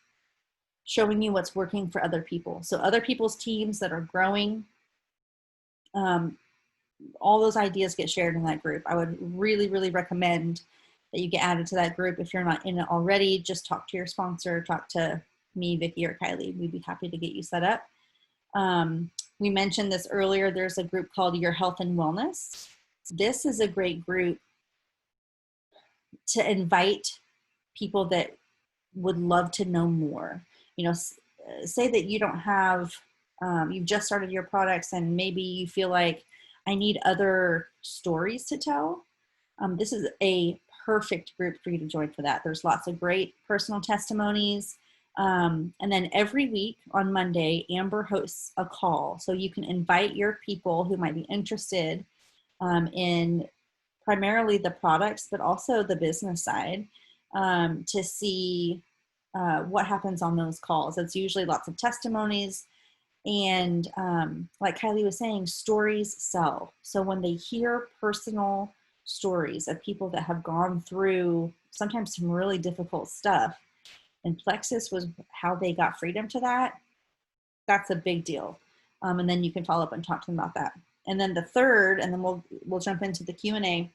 showing you what's working for other people. So other people's teams that are growing, all those ideas get shared in that group. I would really, really recommend that you get added to that group. If you're not in it already, just talk to your sponsor, talk to me, Vicky, or Kylie. We'd be happy to get you set up. We mentioned this earlier. There's a group called Your Health and Wellness. This is a great group to invite people that would love to know more. You know, say that you don't have, you've just started your products and maybe you feel like I need other stories to tell. This is a perfect group for you to join for that. There's lots of great personal testimonies. And then every week on Monday, Amber hosts a call. So you can invite your people who might be interested in primarily the products, but also the business side, to see what happens on those calls. It's usually lots of testimonies. And like Kylie was saying, stories sell. So when they hear personal stories of people that have gone through sometimes some really difficult stuff, and Plexus was how they got freedom to that, that's a big deal. And then you can follow up and talk to them about that. And then the third, and then we'll jump into the Q&A.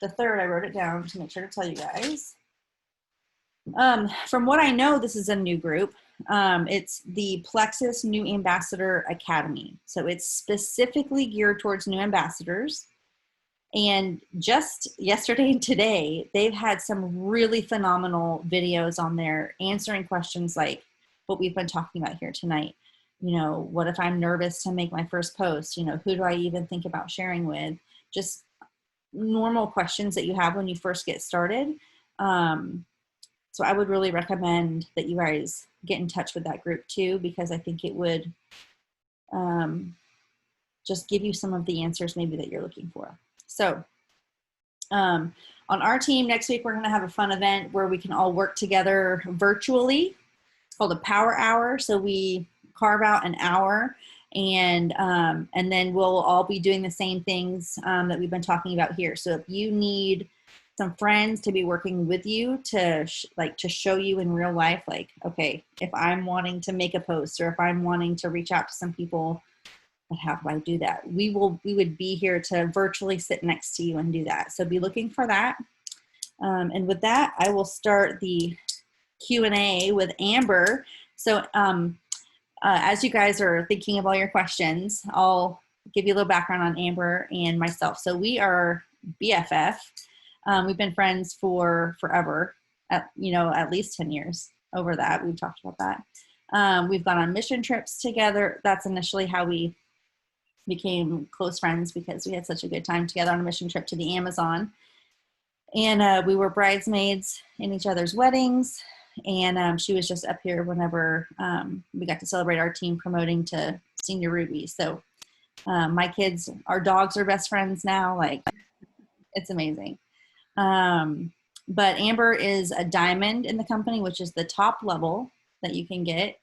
The third, I wrote it down to make sure to tell you guys. From what I know, this is a new group. It's the Plexus New Ambassador Academy. So it's specifically geared towards new ambassadors. And just yesterday and today, they've had some really phenomenal videos on there answering questions like what we've been talking about here tonight. You know, what if I'm nervous to make my first post? You know, who do I even think about sharing with? Just normal questions that you have when you first get started. So I would really recommend that you guys get in touch with that group too, because I think it would just give you some of the answers maybe that you're looking for. So on our team next week, we're going to have a fun event where we can all work together virtually. It's called a Power Hour. So we carve out an hour, and then we'll all be doing the same things that we've been talking about here. So if you need some friends to be working with you to show you in real life, like, okay, if I'm wanting to make a post or if I'm wanting to reach out to some people, how do I do that? We would be here to virtually sit next to you and do that. So be looking for that. And with that, I will start the Q&A with Amber. So as you guys are thinking of all your questions, I'll give you a little background on Amber and myself. So we are BFF. We've been friends for forever, at least 10 years. Over that, we've talked about that. We've gone on mission trips together. That's initially how we became close friends, because we had such a good time together on a mission trip to the Amazon. And we were bridesmaids in each other's weddings. And she was just up here whenever we got to celebrate our team promoting to senior Ruby. So my kids, our dogs are best friends now. Like, it's amazing. But Amber is a diamond in the company, which is the top level that you can get.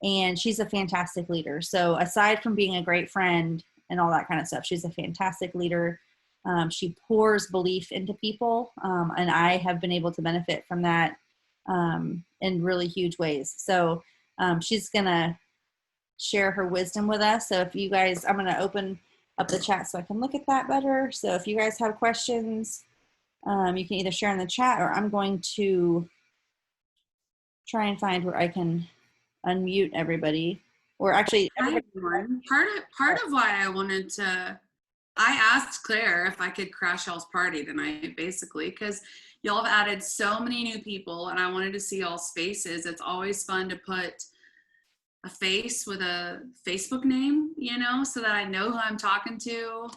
And she's a fantastic leader. So aside from being a great friend, and all that kind of stuff. She's a fantastic leader. She pours belief into people, and I have been able to benefit from that in really huge ways. So she's going to share her wisdom with us. So if you guys, I'm going to open up the chat so I can look at that better. So if you guys have questions, you can either share in the chat, or I'm going to try and find where I can unmute everybody. Or actually, Hi, everyone. Part of why I wanted to, I asked Claire if I could crash y'all's party tonight, basically, because y'all have added so many new people, and I wanted to see y'all's faces. It's always fun to put a face with a Facebook name, you know, so that I know who I'm talking to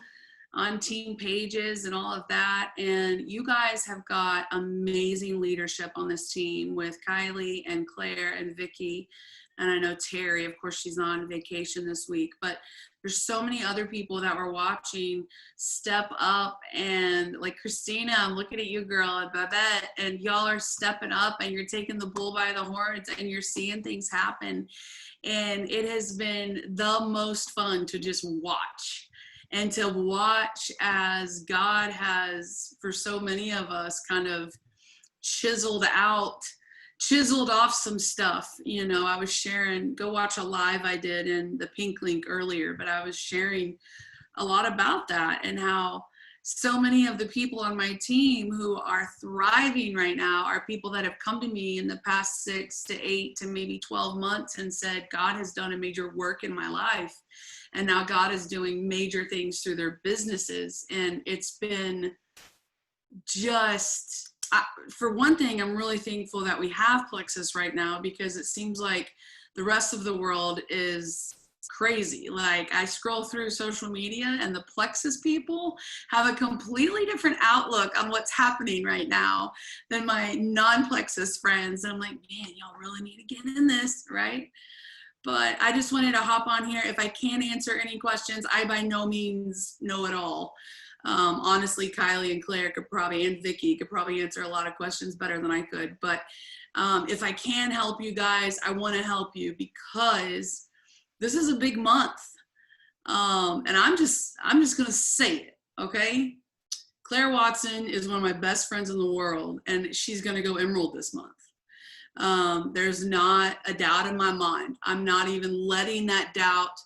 on team pages and all of that. And you guys have got amazing leadership on this team with Kylie and Claire and Vicky. And I know Terry, of course, she's on vacation this week, but there's so many other people that we're watching step up. And like Christina, I'm looking at you, girl, and Babette, and y'all are stepping up and you're taking the bull by the horns and you're seeing things happen. And it has been the most fun to just watch, and to watch as God has, for so many of us, kind of chiseled off some stuff. You know, I was sharing, go watch a live I did in the pink link earlier, but I was sharing a lot about that and how so many of the people on my team who are thriving right now are people that have come to me in the past 6 to 8 to maybe 12 months and said, God has done a major work in my life. And now God is doing major things through their businesses. And it's been just, for one thing, I'm really thankful that we have Plexus right now, because it seems like the rest of the world is crazy. Like, I scroll through social media and the Plexus people have a completely different outlook on what's happening right now than my non-Plexus friends. And I'm like, man, y'all really need to get in this, right? But I just wanted to hop on here. If I can't answer any questions, I by no means know it all. Honestly, Kylie and Claire could probably, and Vicky could probably answer a lot of questions better than I could. But if I can help you guys, I want to help you, because this is a big month. And I'm just going to say it, okay? Claire Watson is one of my best friends in the world, and she's going to go Emerald this month. There's not a doubt in my mind. I'm not even letting that doubt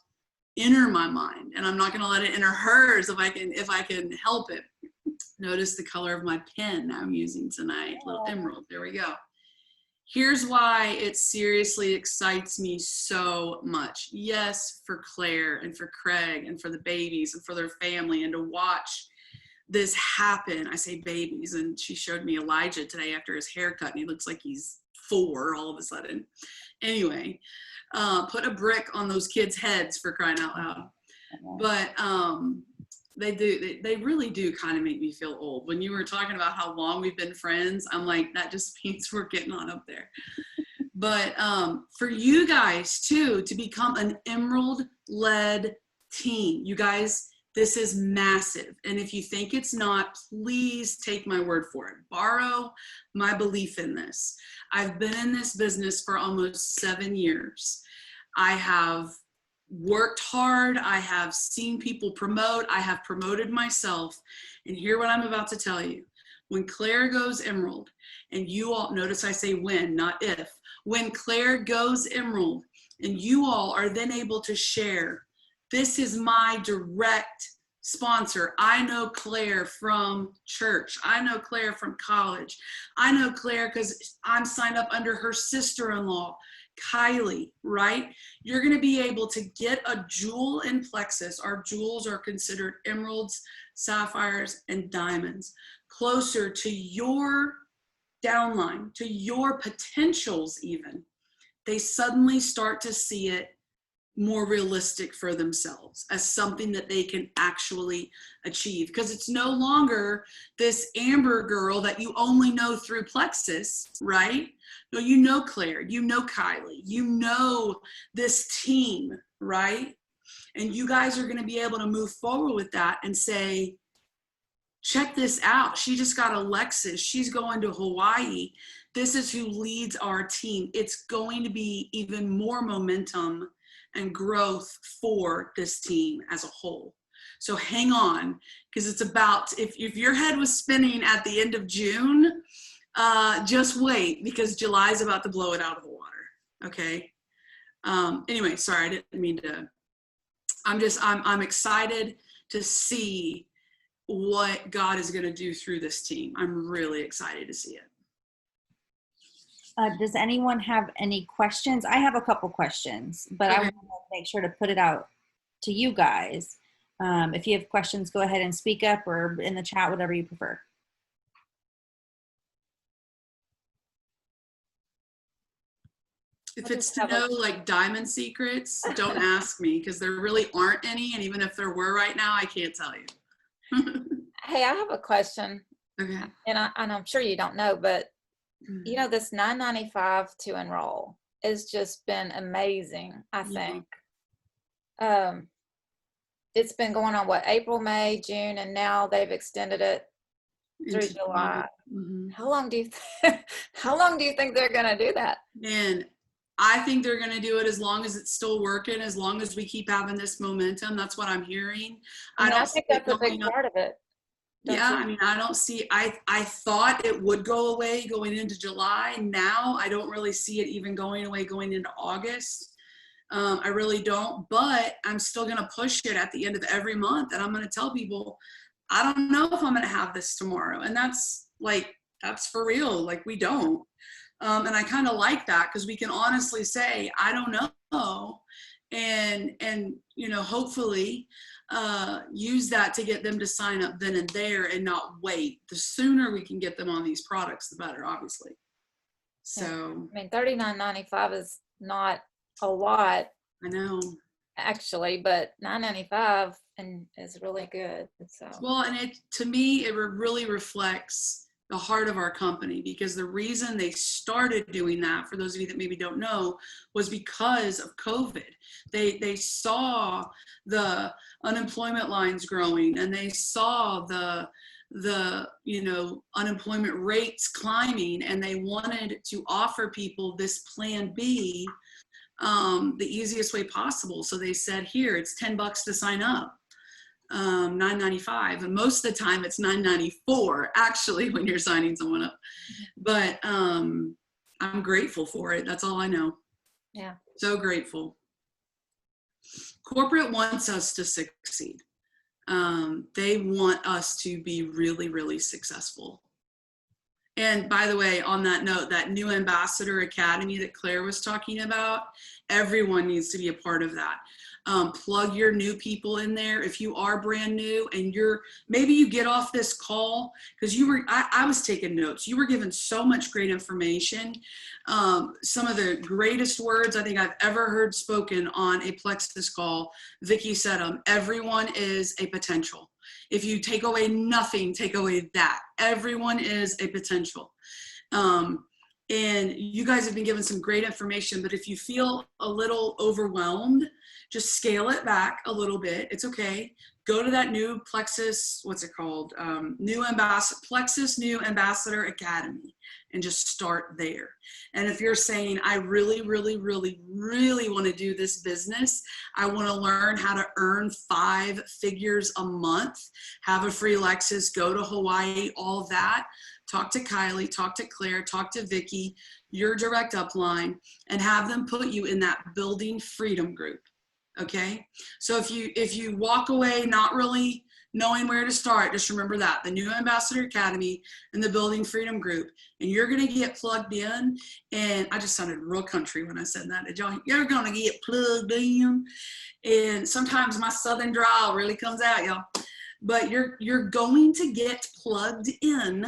enter my mind, and I'm not going to let it enter hers if I can help it. Notice the color of my pen I'm using tonight, little emerald. There we go. Here's why it seriously excites me so much. Yes, for Claire and for Craig and for the babies and for their family, and to watch this happen. I say babies, and she showed me Elijah today after his haircut, and he looks like he's 4 all of a sudden. Anyway, put a brick on those kids' heads, for crying out loud. But they really do kind of make me feel old. When you were talking about how long we've been friends, I'm like, that just means we're getting on up there. But for you guys too, to become an Emerald-led team, you guys, this is massive. And if you think it's not, please take my word for it. Borrow my belief in this. I've been in this business for almost 7 years. I have worked hard. I have seen people promote. I have promoted myself. And hear what I'm about to tell you. When Claire goes Emerald, and you all, notice I say when, not if. When Claire goes Emerald, and you all are then able to share, this is my direct sponsor. I know Claire from church. I know Claire from college. I know Claire because I'm signed up under her sister-in-law, Kylie, right? You're going to be able to get a jewel in Plexus. Our jewels are considered emeralds, sapphires, and diamonds, closer to your downline, to your potentials even. They suddenly start to see it more realistic for themselves as something that they can actually achieve, because it's no longer this Amber girl that you only know through Plexus, right? No, you know Claire, you know Kylie, you know this team, right? And you guys are going to be able to move forward with that and say, check this out. She just got a Lexus. She's going to Hawaii. This is who leads our team. It's going to be even more momentum and growth for this team as a whole. So hang on, because it's about, if your head was spinning at the end of June, just wait, because July is about to blow it out of the water. Okay. Anyway, sorry, I didn't mean to. I'm excited to see what God is going to do through this team. I'm really excited to see it. Does anyone have any questions? I have a couple questions, but I want to make sure to put it out to you guys. If you have questions, go ahead and speak up, or in the chat, whatever you prefer. If it's to know like diamond secrets, don't ask me, because there really aren't any. And even if there were right now, I can't tell you. Hey, I have a question. Okay. And I'm sure you don't know, but you know, this $9.95 to enroll has just been amazing, I think. It's been going on, what, April, May, June, and now they've extended it through July. Mm-hmm. How long do you think they're going to do that? And I think they're going to do it as long as it's still working, as long as we keep having this momentum. That's what I'm hearing. I think that's a big part of it. Yeah, I mean, I don't see, I thought it would go away going into July. Now I don't really see it even going away going into August. I really don't, but I'm still going to push it at the end of every month. And I'm going to tell people, I don't know if I'm going to have this tomorrow. And that's for real. Like, we don't. And I kind of like that, because we can honestly say, I don't know. And, you know, hopefully use that to get them to sign up then and there and not wait. The sooner we can get them on these products, the better, obviously. So, I mean, $39.95 is not a lot. I know. Actually, but $9.95 is really good. So, well, and to me, it really reflects the heart of our company, because the reason they started doing that, for those of you that maybe don't know, was because of COVID. They saw the unemployment lines growing, and they saw the you know, unemployment rates climbing, and they wanted to offer people this plan B the easiest way possible. So they said, here, it's $10 to sign up. $9.95, and most of the time it's $9.94 actually when you're signing someone up. But I'm grateful for it. That's all I know. Yeah. So grateful. Corporate wants us to succeed. They want us to be really, really successful. And by the way, on that note, that new Ambassador Academy that Claire was talking about, everyone needs to be a part of that. Plug your new people in there. If you are brand new and maybe you get off this call, because I was taking notes. You were given so much great information. Some of the greatest words I think I've ever heard spoken on a Plexus call. Vicki said them. Everyone is a potential. If you take away nothing, take away that. Everyone is a potential. And you guys have been given some great information, but if you feel a little overwhelmed, just scale it back a little bit. It's okay. Go to that new Plexus, what's it called? Plexus New Ambassador Academy, and just start there. And if you're saying, I really, really, really, really want to do this business, I want to learn how to earn 5 figures a month, have a free Lexus, go to Hawaii, all of that, talk to Kylie, talk to Claire, talk to Vicki, your direct upline, and have them put you in that Building Freedom group. Okay, so if you walk away not really knowing where to start, just remember that, the new Ambassador Academy and the Building Freedom group, and you're going to get plugged in. And I just sounded real country when I said that. You're going to get plugged in, and sometimes my southern drawl really comes out, y'all. But you're going to get plugged in,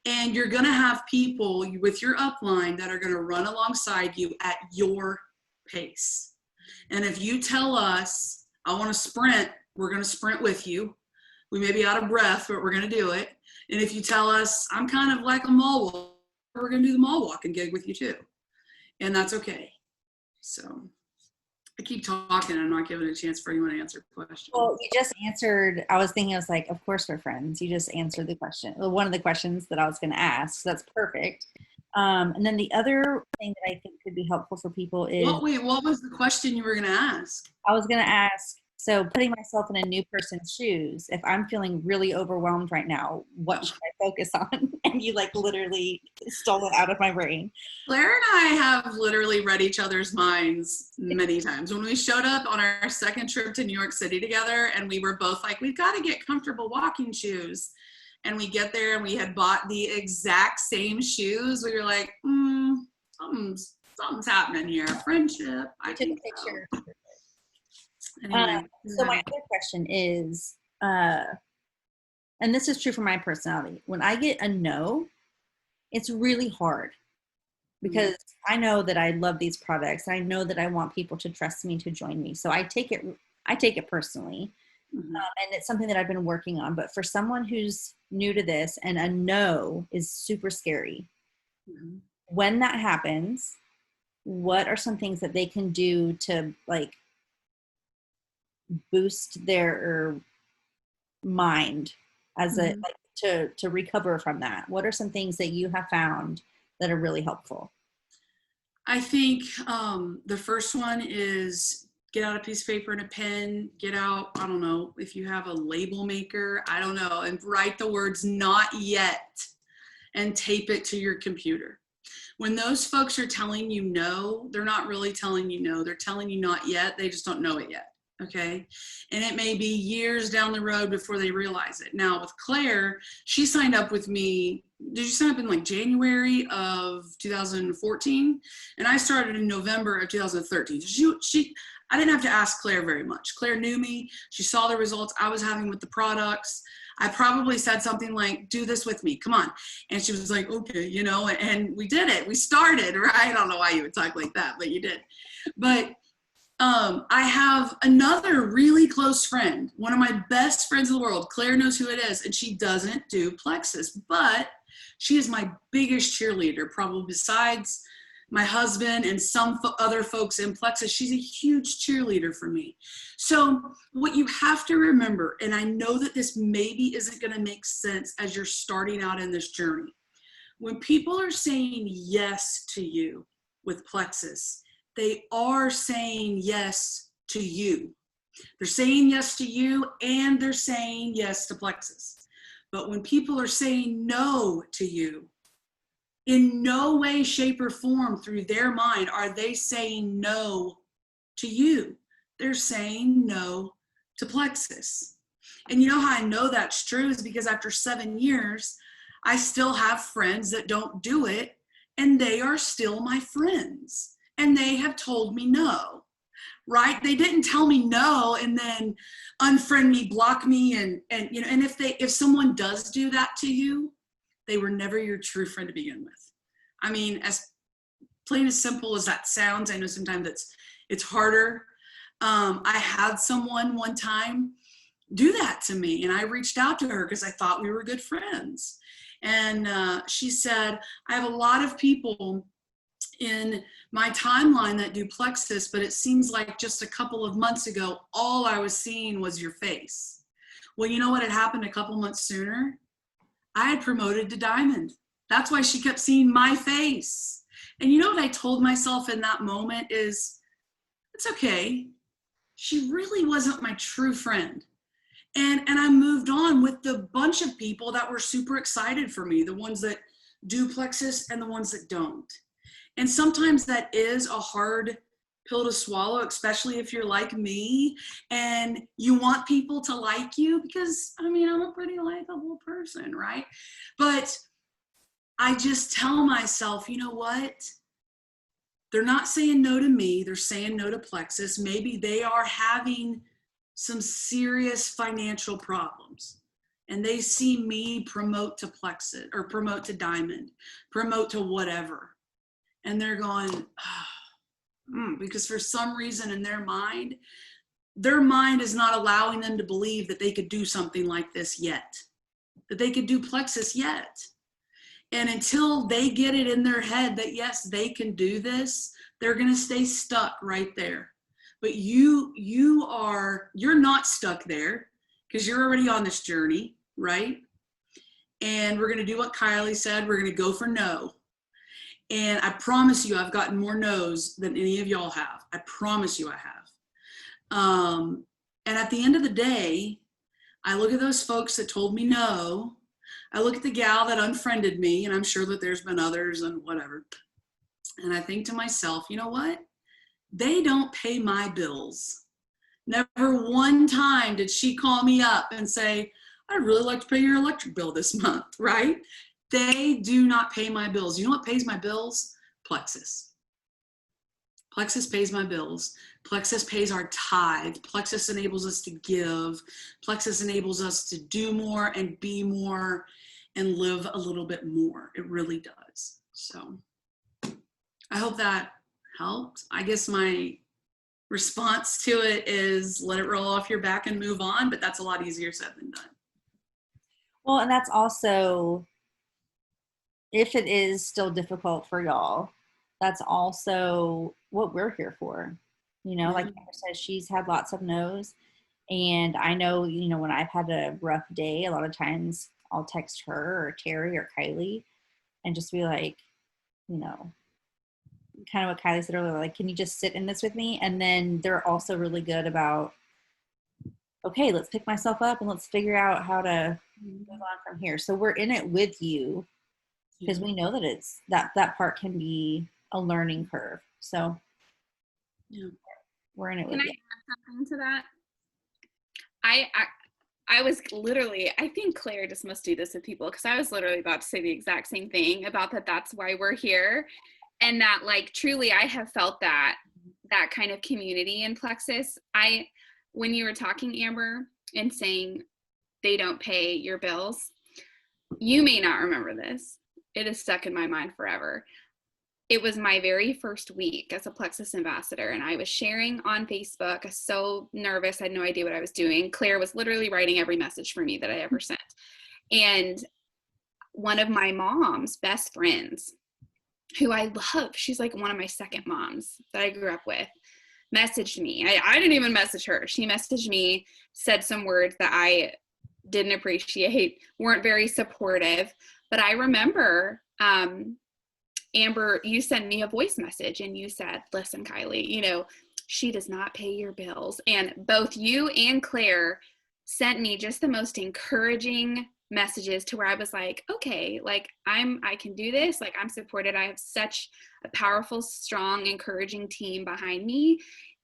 and you're going to have people with your upline that are going to run alongside you at your pace. And if you tell us, I want to sprint, we're going to sprint with you. We may be out of breath, but we're going to do it. And if you tell us, I'm kind of like a mall walk, we're going to do the mall walking gig with you too. And that's okay. So I keep talking. I'm not giving a chance for anyone to answer a question. Well, you just answered. I was thinking, I was like, of course we're friends. You just answered the question. Well, one of the questions that I was going to ask. So that's perfect. And then the other thing that I think could be helpful for people is what was the question you were going to ask? I was going to ask, so putting myself in a new person's shoes, if I'm feeling really overwhelmed right now, what should I focus on? And you like literally stole it out of my brain. Claire and I have literally read each other's minds many times. When we showed up on our second trip to New York City together, and we were both like, we've got to get comfortable walking shoes. And we get there and we had bought the exact same shoes. We were like, something's happening here. Friendship. I took a picture. Anyway, so my other question is, and this is true for my personality. When I get a no, it's really hard because I know that I love these products. I know that I want people to trust me to join me. So I take it personally. And it's something that I've been working on. But for someone who's new to this and a no is super scary, when that happens, what are some things that they can do to like boost their mind as a like to recover from that? What are some things that you have found that are really helpful? I think the first one is get out a piece of paper and a pen, get out, I don't know, if you have a label maker, I don't know, and write the words "not yet" and tape it to your computer. When those folks are telling you no, they're not really telling you no, they're telling you not yet, they just don't know it yet, okay? And it may be years down the road before they realize it. Now with Claire, she signed up with me, did you sign up in like January of 2014? And I started in November of 2013. I didn't have to ask Claire very much. Claire knew me. She saw the results I was having with the products. I probably said something like, do this with me, come on. And she was like, okay, you know, and we did it. We started, right? I don't know why you would talk like that, but you did. But I have another really close friend, one of my best friends in the world. Claire knows who it is, and she doesn't do Plexus, but she is my biggest cheerleader, probably besides my husband and some other folks in Plexus. She's a huge cheerleader for me. So what you have to remember, and I know that this maybe isn't going to make sense as you're starting out in this journey, when people are saying yes to you with Plexus, they are saying yes to you. They're saying yes to you and they're saying yes to Plexus. But when people are saying no to you, in no way, shape, or form through their mind are they saying no to you. They're saying no to Plexus. And you know how I know that's true is because after 7 years, I still have friends that don't do it, and they are still my friends. And they have told me no, right? They didn't tell me no and then unfriend me, block me, and you know. And if someone does do that to you, they were never your true friend to begin with. I mean, as plain as simple as that sounds, I know sometimes it's harder. I had someone one time do that to me, and I reached out to her because I thought we were good friends. And she said, I have a lot of people in my timeline that do Plexus, but it seems like just a couple of months ago, all I was seeing was your face. Well, you know what had happened a couple months sooner? I had promoted to Diamond. That's why she kept seeing my face. And you know what I told myself in that moment is, it's okay. She really wasn't my true friend. And I moved on with the bunch of people that were super excited for me, the ones that do Plexus and the ones that don't. And sometimes that is a hard pill to swallow, especially if you're like me and you want people to like you, because I mean, I'm a pretty likable person, right? But I just tell myself, you know what? They're not saying no to me. They're saying no to Plexus. Maybe they are having some serious financial problems and they see me promote to Plexus or promote to Diamond, promote to whatever. And they're going, because for some reason in their mind is not allowing them to believe that they could do something like this yet, that they could do Plexus yet. And until they get it in their head that yes, they can do this, they're going to stay stuck right there. But you're not stuck there because you're already on this journey, right? And we're going to do what Kylie said. We're going to go for no. And I promise you, I've gotten more no's than any of y'all have. I promise you I have. And at the end of the day, I look at those folks that told me no. I look at the gal that unfriended me, and I'm sure that there's been others and whatever. And I think to myself, you know what? They don't pay my bills. Never one time did she call me up and say, I'd really like to pay your electric bill this month, right? They do not pay my bills. You know what pays my bills? Plexus. Plexus pays my bills. Plexus pays our tithe. Plexus enables us to give. Plexus enables us to do more and be more and live a little bit more. It really does. So I hope that helped. I guess my response to it is let it roll off your back and move on, but that's a lot easier said than done. Well, and that's also, if it is still difficult for y'all, that's also what we're here for. You know, like Amber says, she's had lots of no's. And I know, you know, when I've had a rough day, a lot of times I'll text her or Terry or Kylie and just be like, you know, kind of what Kylie said earlier, like, can you just sit in this with me? And then they're also really good about, okay, let's pick myself up and let's figure out how to move on from here. So we're in it with you because we know that it's that part can be a learning curve. So we're in it with you. Can I add something to that? I was literally, I think Claire just must do this with people, because I was literally about to say the exact same thing about that. That's why we're here. And that, like, truly I have felt that kind of community in Plexus. When you were talking, Amber, and saying they don't pay your bills, you may not remember this. It is stuck in my mind forever. It was my very first week as a Plexus ambassador, and I was sharing on Facebook. I was so nervous. I had no idea what I was doing. Claire was literally writing every message for me that I ever sent. And one of my mom's best friends, who I love, she's like one of my second moms that I grew up with, messaged me. I didn't even message her. She messaged me, said some words that I didn't appreciate, weren't very supportive. But I remember, Amber, you sent me a voice message and you said, listen, Kylie, you know, she does not pay your bills. And both you and Claire sent me just the most encouraging messages to where I was like, okay, like I can do this. Like, I'm supported. I have such a powerful, strong, encouraging team behind me.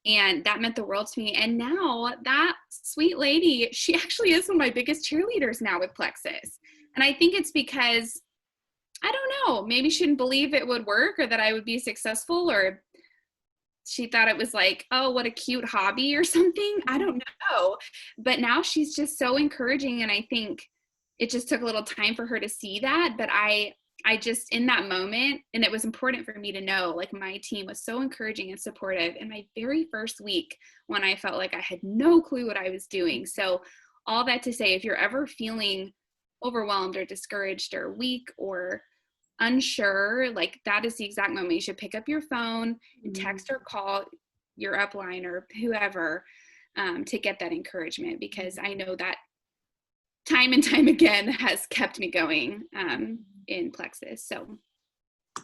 And that meant the world to me. And now that sweet lady, she actually is one of my biggest cheerleaders now with Plexus. And I think it's because, I don't know, maybe she didn't believe it would work or that I would be successful, or she thought it was like, oh, what a cute hobby or something. I don't know. But now she's just so encouraging. And I think it just took a little time for her to see that. But I just, in that moment, and it was important for me to know, like, my team was so encouraging and supportive in my very first week when I felt like I had no clue what I was doing. So all that to say, if you're ever feeling overwhelmed or discouraged or weak or unsure, like, that is the exact moment you should pick up your phone and text or call your upline or whoever to get that encouragement, because I know that time and time again has kept me going in Plexus. So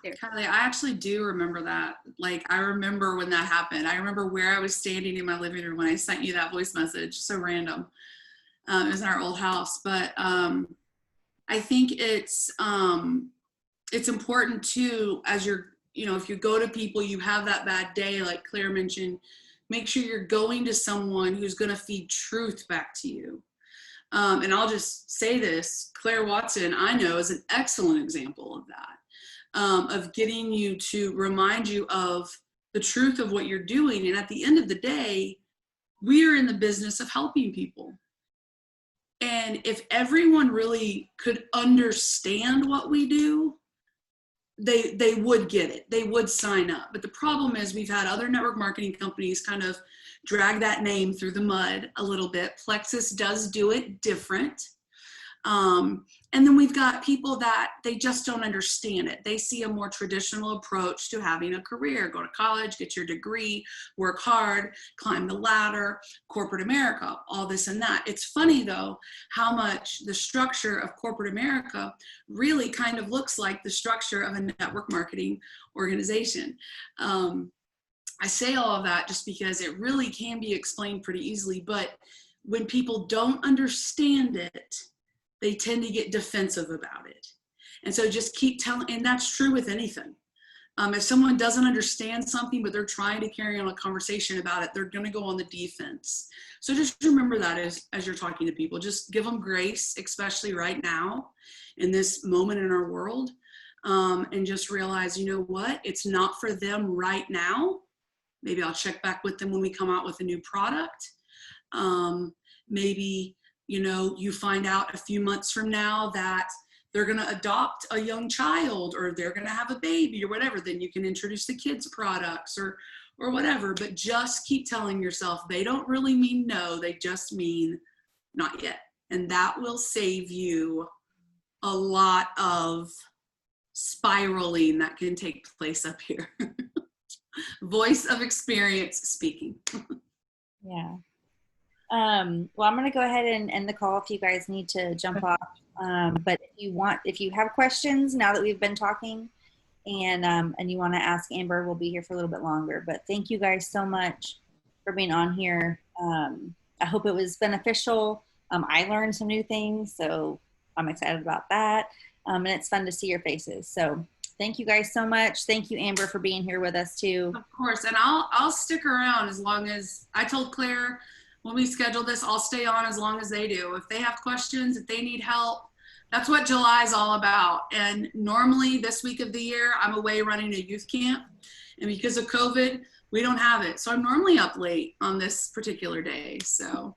there. Kylie, I actually do remember that. Like, I remember when that happened. I remember where I was standing in my living room when I sent you that voice message. So random. It was in our old house. But I think it's important too, as you're, you know, if you go to people, you have that bad day, like Claire mentioned, make sure you're going to someone who's going to feed truth back to you. And I'll just say this, Claire Watson, I know, is an excellent example of that, of getting you to remind you of the truth of what you're doing. And at the end of the day, we are in the business of helping people. And if everyone really could understand what we do, they would get it. They would sign up. But the problem is we've had other network marketing companies kind of drag that name through the mud a little bit. Plexus does do it different. And then we've got people that they just don't understand it. They see a more traditional approach to having a career, go to college, get your degree, work hard, climb the ladder, corporate America, all this and that. It's funny though, how much the structure of corporate America really kind of looks like the structure of a network marketing organization. I say all of that just because it really can be explained pretty easily, but when people don't understand it, they tend to get defensive about it. And so just keep telling, and that's true with anything. If someone doesn't understand something, but they're trying to carry on a conversation about it, they're going to go on the defense. So just remember that as you're talking to people, just give them grace, especially right now in this moment in our world. And just realize, you know what, it's not for them right now. Maybe I'll check back with them when we come out with a new product. Maybe, you know, you find out a few months from now that they're going to adopt a young child or they're going to have a baby or whatever, then you can introduce the kids products or whatever, but just keep telling yourself they don't really mean no, they just mean not yet. And that will save you a lot of spiraling that can take place up here. Voice of experience speaking. Yeah. Well, I'm going to go ahead and end the call if you guys need to jump off. But if you have questions now that we've been talking and you want to ask Amber, we'll be here for a little bit longer. But thank you guys so much for being on here. I hope it was beneficial. I learned some new things, so I'm excited about that. And it's fun to see your faces. So thank you guys so much. Thank you, Amber, for being here with us too. Of course, and I'll stick around as long as, I told Claire when we schedule this, I'll stay on as long as they do. If they have questions, if they need help, that's what July is all about. And normally this week of the year, I'm away running a youth camp. And because of COVID, we don't have it. So I'm normally up late on this particular day. So